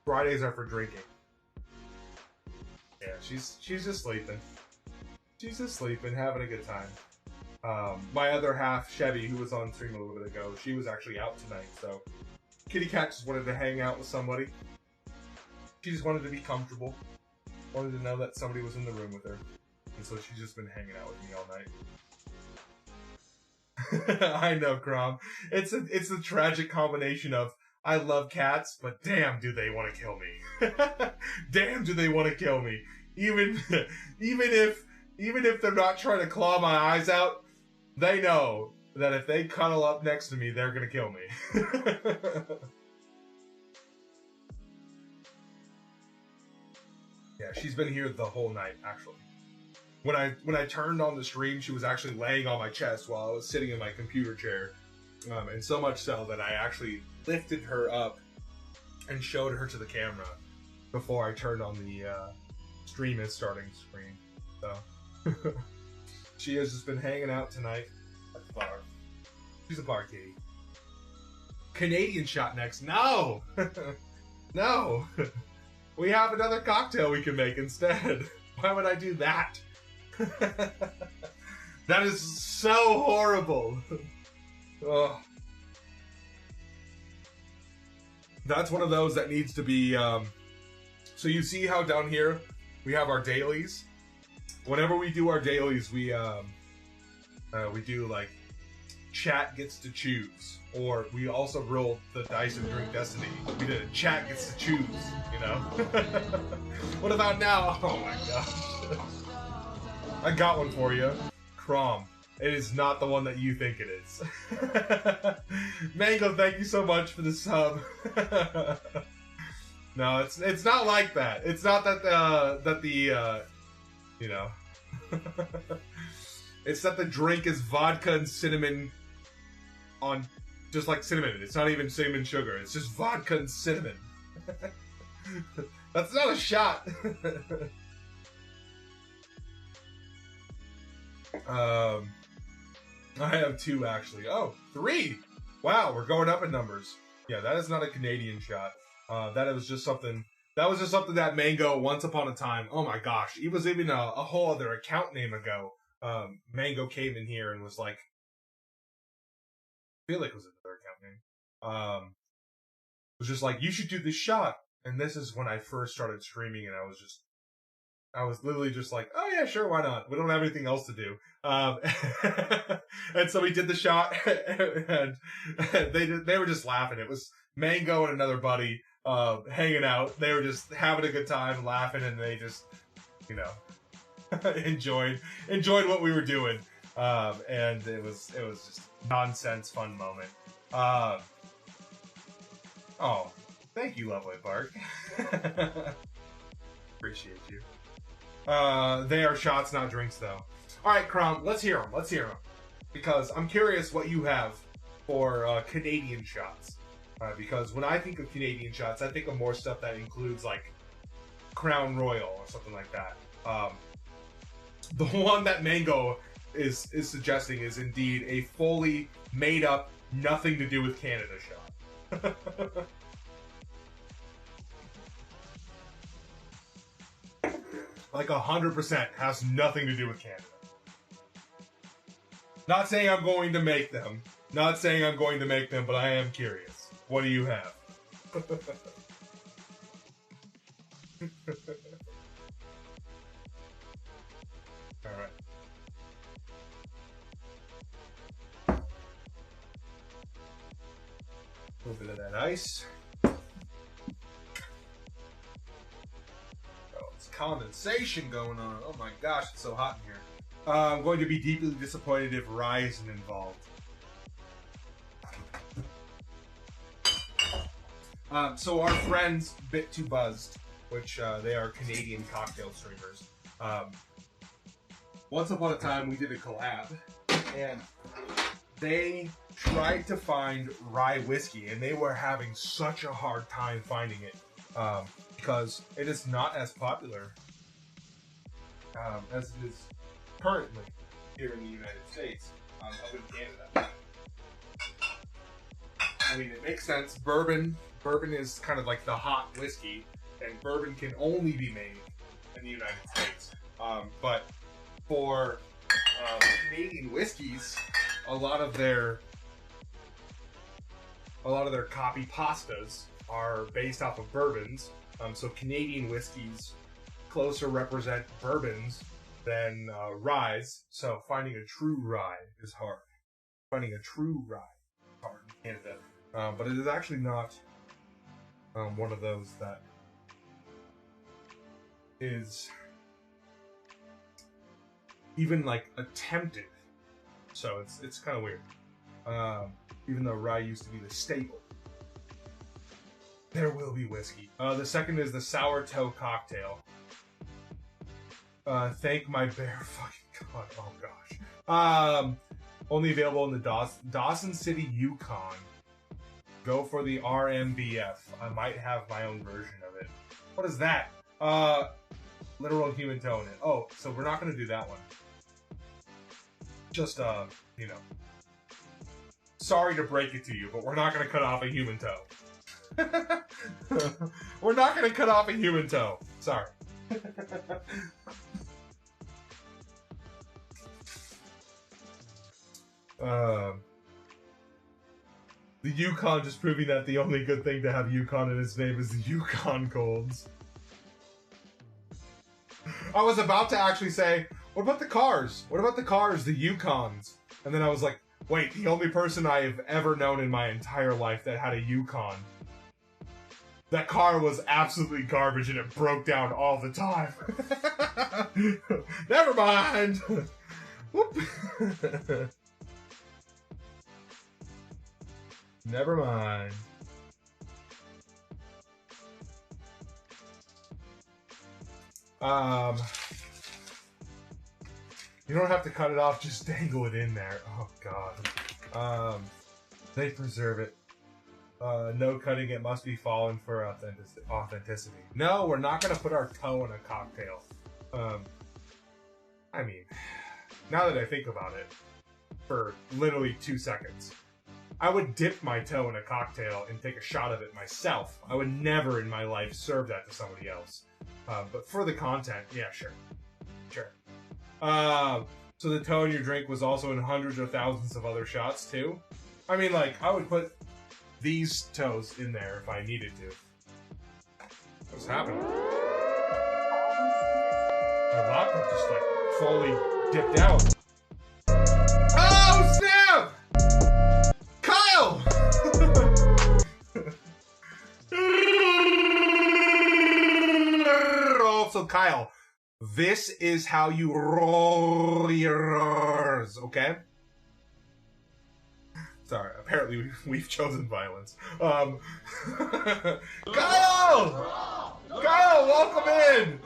Fridays are for drinking. Yeah, she's just sleeping. She's just sleeping, having a good time. My other half, Chevy, who was on stream a little bit ago, she was actually out tonight, so Kitty Cat just wanted to hang out with somebody. She just wanted to be comfortable. Wanted to know that somebody was in the room with her. And so she's just been hanging out with me all night. I know, Crom. It's a tragic combination of I love cats, but damn, do they want to kill me. Damn, do they want to kill me. Even if they're not trying to claw my eyes out, they know that if they cuddle up next to me, they're going to kill me. Yeah, she's been here the whole night, actually. When I turned on the stream, she was actually laying on my chest while I was sitting in my computer chair. And so much so that I actually lifted her up and showed her to the camera before I turned on the stream is starting screen. So she has just been hanging out tonight at the bar. She's a bar kitty. Canadian shot next. No! No! We have another cocktail we can make instead. Why would I do that? That is so horrible. Ugh. That's one of those that needs to be, so you see how down here we have our dailies? Whenever we do our dailies, we do like, chat gets to choose. Or we also rolled the dice and drink destiny. We did a chat gets to choose, you know? What about now? Oh my gosh. I got one for you. Crom. It is not the one that you think it is. Mango, thank you so much for the sub. No, it's not like that. It's not that you know, it's that the drink is vodka and cinnamon on, just like cinnamon. It's not even cinnamon sugar. It's just vodka and cinnamon. That's not a shot. I have 2 actually. Oh, 3! Wow, we're going up in numbers. Yeah, that is not a Canadian shot. That was just something that Mango once upon a time. Oh my gosh, it was even a whole other account name ago. Mango came in here and was like, I feel like it was another account name. It was just like, you should do this shot. And this is when I first started streaming, and I was literally just like, oh yeah, sure, why not? We don't have anything else to do. And so we did the shot, and they were just laughing. It was Mango and another buddy hanging out. They were just having a good time, laughing, and they just, you know, enjoyed what we were doing. And it was just nonsense fun moment. Oh, thank you, Lovely Bark. Appreciate you. They are shots, not drinks, though. All right, Crown, let's hear them. Let's hear them. Because I'm curious what you have for Canadian shots. Because when I think of Canadian shots, I think of more stuff that includes, like, Crown Royal or something like that. The one that Mango is suggesting is indeed a fully made up, nothing to do with Canada shot. Like 100% has nothing to do with Canada. Not saying I'm going to make them. Not saying I'm going to make them, but I am curious. What do you have? Alright. A little bit of that ice. Oh, it's condensation going on. Oh my gosh, it's so hot in here. I'm going to be deeply disappointed if rye isn't involved. So our friends Bit Too Buzzed, which they are Canadian cocktail streamers. Once upon a time, we did a collab, and they tried to find rye whiskey, and they were having such a hard time finding it because it is not as popular as it is currently here in the United States, up in Canada. I mean, it makes sense. Bourbon is kind of like the hot whiskey, and bourbon can only be made in the United States. But for Canadian whiskeys, a lot of their copy pastas are based off of bourbons. So Canadian whiskeys closer represent bourbons than ryes. So finding a true rye is hard. Finding a true rye is hard in Canada. But it is actually not one of those that is even like attempted. So it's kind of weird. Even though rye used to be the staple. There will be whiskey. The second is the Sour Toe Cocktail. Thank my bear fucking god. Oh gosh. Only available in the Dawson City, Yukon. Go for the RMBF. I might have my own version of it. What is that? Literal human toe in it. Oh, so we're not going to do that one. Just, you know. Sorry to break it to you, but we're not going to cut off a human toe. We're not going to cut off a human toe. Sorry. The Yukon just proving that the only good thing to have Yukon in its name is the Yukon Golds. I was about to actually say, what about the cars? What about the cars, the Yukons? And then I was like, wait, the only person I have ever known in my entire life that had a Yukon. That car was absolutely garbage and it broke down all the time. Never mind. Whoop. Never mind. You don't have to cut it off, just dangle it in there. Oh god. They preserve it. No cutting it, must be fallen for authenticity. No, we're not gonna put our toe in a cocktail. I mean, now that I think about it, for literally 2 seconds, I would dip my toe in a cocktail and take a shot of it myself. I would never in my life serve that to somebody else. But for the content, yeah, sure. Sure. So the toe in your drink was also in hundreds or thousands of other shots, too? I mean, like, I would put these toes in there if I needed to. What's happening? My vodka just, like, fully dipped out. Oh, snap! Kyle! Also, Kyle, this is how you roll yours, okay? Sorry, apparently we've chosen violence. Kyle! Kyle, welcome in!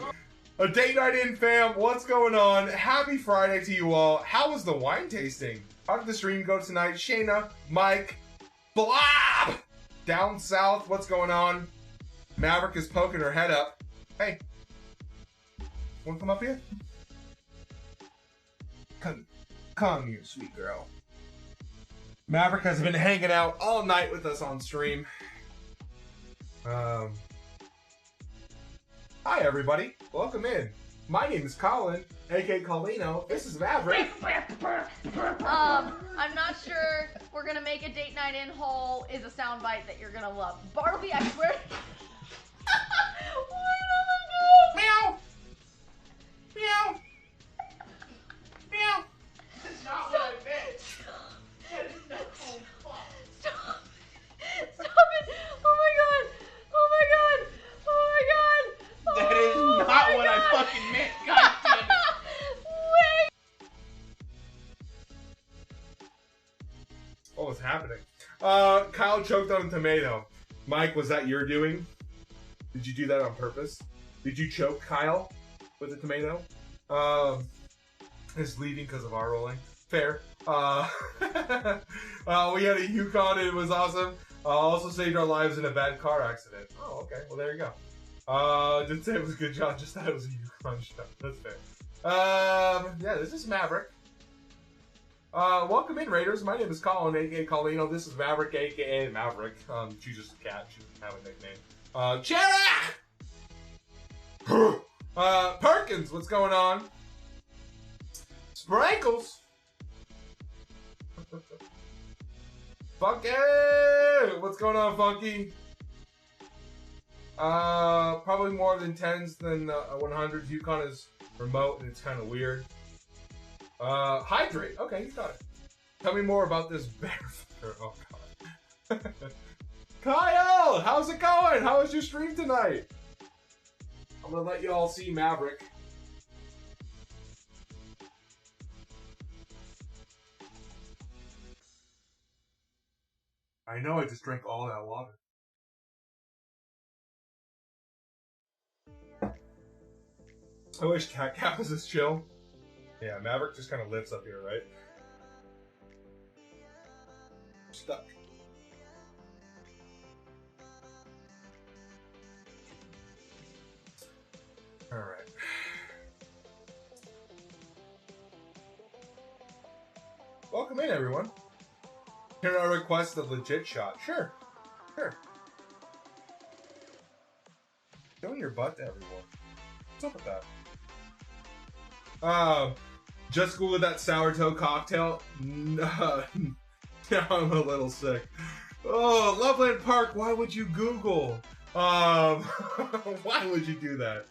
A date night in, fam. What's going on? Happy Friday to you all. How was the wine tasting? How did the stream go tonight? Shayna, Mike, Blob! Down south, what's going on? Maverick is poking her head up. Hey. Wanna come up here? Come, you sweet girl. Maverick has been hanging out all night with us on stream. Hi, everybody. Welcome in. My name is Colin, aka Colino. This is Maverick. I'm not sure we're gonna make a date night in haul is a soundbite that you're gonna love. Bartleby, I swear. Meow. Meow. Meow. That's not what I meant. Stop it! Oh my god! Oh my god! Oh my god! Oh That is not my what I god. fucking meant. God damn it. Wait! What was happening? Kyle choked on a tomato. Mike, was that your doing? Did you do that on purpose? Did you choke Kyle with a tomato? It's leaving because of our rolling. Fair. We had a Yukon and it was awesome. Also saved our lives in a bad car accident. Oh, okay. Well, there you go. Didn't say it was a good job, just thought it was a Yukon show. That's fair. Yeah, this is Maverick. Welcome in, Raiders. My name is Colin, aka Colino. This is Maverick, aka Maverick. She's just a cat. She doesn't have a nickname. Cherry! Perkins, what's going on? Sprinkles! Funky! What's going on, Funky? Probably more than 10s than 100s. Yukon is remote and it's kind of weird. Hydrate. Okay, you got it. Tell me more about this bear. Oh, God. Kyle! How's it going? How was your stream tonight? I'm gonna let you all see Maverick. I know, I just drank all that water. I wish Cat was this chill. Yeah, Maverick just kind of lives up here, right? Stuck. Alright. Welcome in, everyone. Can I request a legit shot? Sure. Sure. Showing your butt to everyone. What's up with that? Just Googled that sourdough cocktail. No, now I'm a little sick. Oh, Loveland Park, why would you Google? Why would you do that?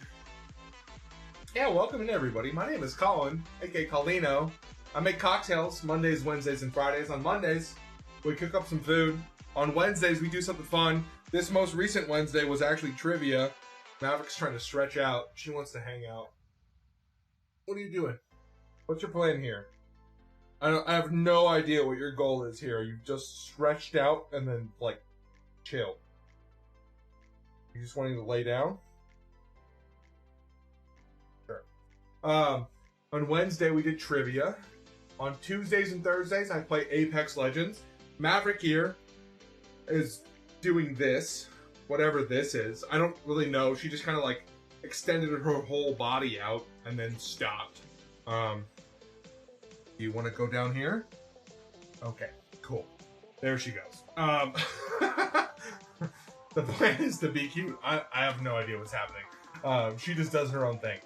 Yeah, welcome in, everybody. My name is Colin, aka Colino. I make cocktails Mondays, Wednesdays, and Fridays. On Mondays, we cook up some food. On Wednesdays, we do something fun. This most recent Wednesday was actually trivia. Maverick's trying to stretch out. She wants to hang out. What are you doing? What's your plan here? I have no idea what your goal is here. You just stretched out and then, like, chill. You just wanting to lay down? Sure. On Wednesday, we did trivia. On Tuesdays and Thursdays, I play Apex Legends. Maverick here is doing this, whatever this is. I don't really know. She just kind of, like, extended her whole body out and then stopped. You want to go down here? Okay, cool. There she goes. The plan is to be cute. I have no idea what's happening. She just does her own thing.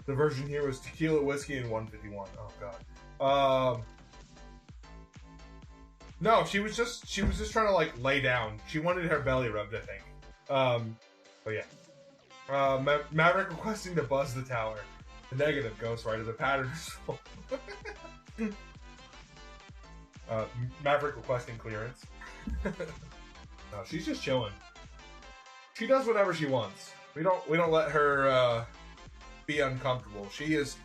The version here was tequila, whiskey, and 151. Oh god. No, she was just trying to, like, lay down. She wanted her belly rubbed, I think. But yeah. Maverick requesting to buzz the tower. The negative, Ghost Rider. The pattern is full. Maverick requesting clearance. No, she's just chilling. She does whatever she wants. We don't let her be uncomfortable. She is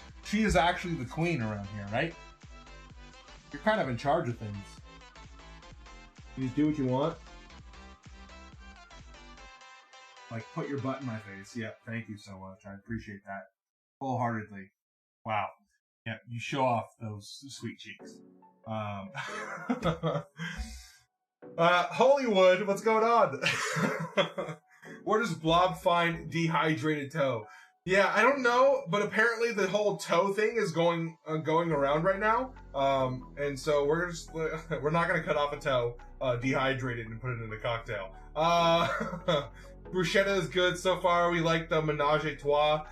actually the queen around here, right? You're kind of in charge of things. You just do what you want. Like, put your butt in my face. Yeah, thank you so much. I appreciate that wholeheartedly. Wow. Yeah, you show off those sweet cheeks. Hollywood, what's going on? Where does Blob find dehydrated toe? Yeah, I don't know, but apparently the whole toe thing is going around right now. And so we're not gonna cut off a toe, dehydrated, and put it in a cocktail. Bruschetta is good so far. We like the Menage a Trois.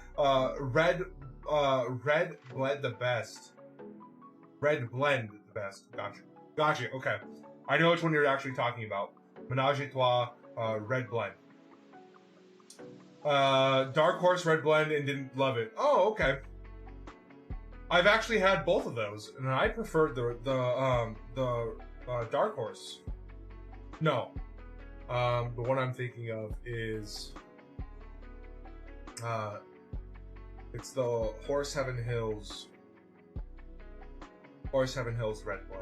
Red blend the best. Red blend the best. Gotcha. Okay, I know which one you're actually talking about. Menage a Trois, red blend. Dark Horse red blend and didn't love it. Oh, okay. I've actually had both of those, and I preferred the Dark Horse. No, the one I'm thinking of is it's the Horse Heaven Hills red blend.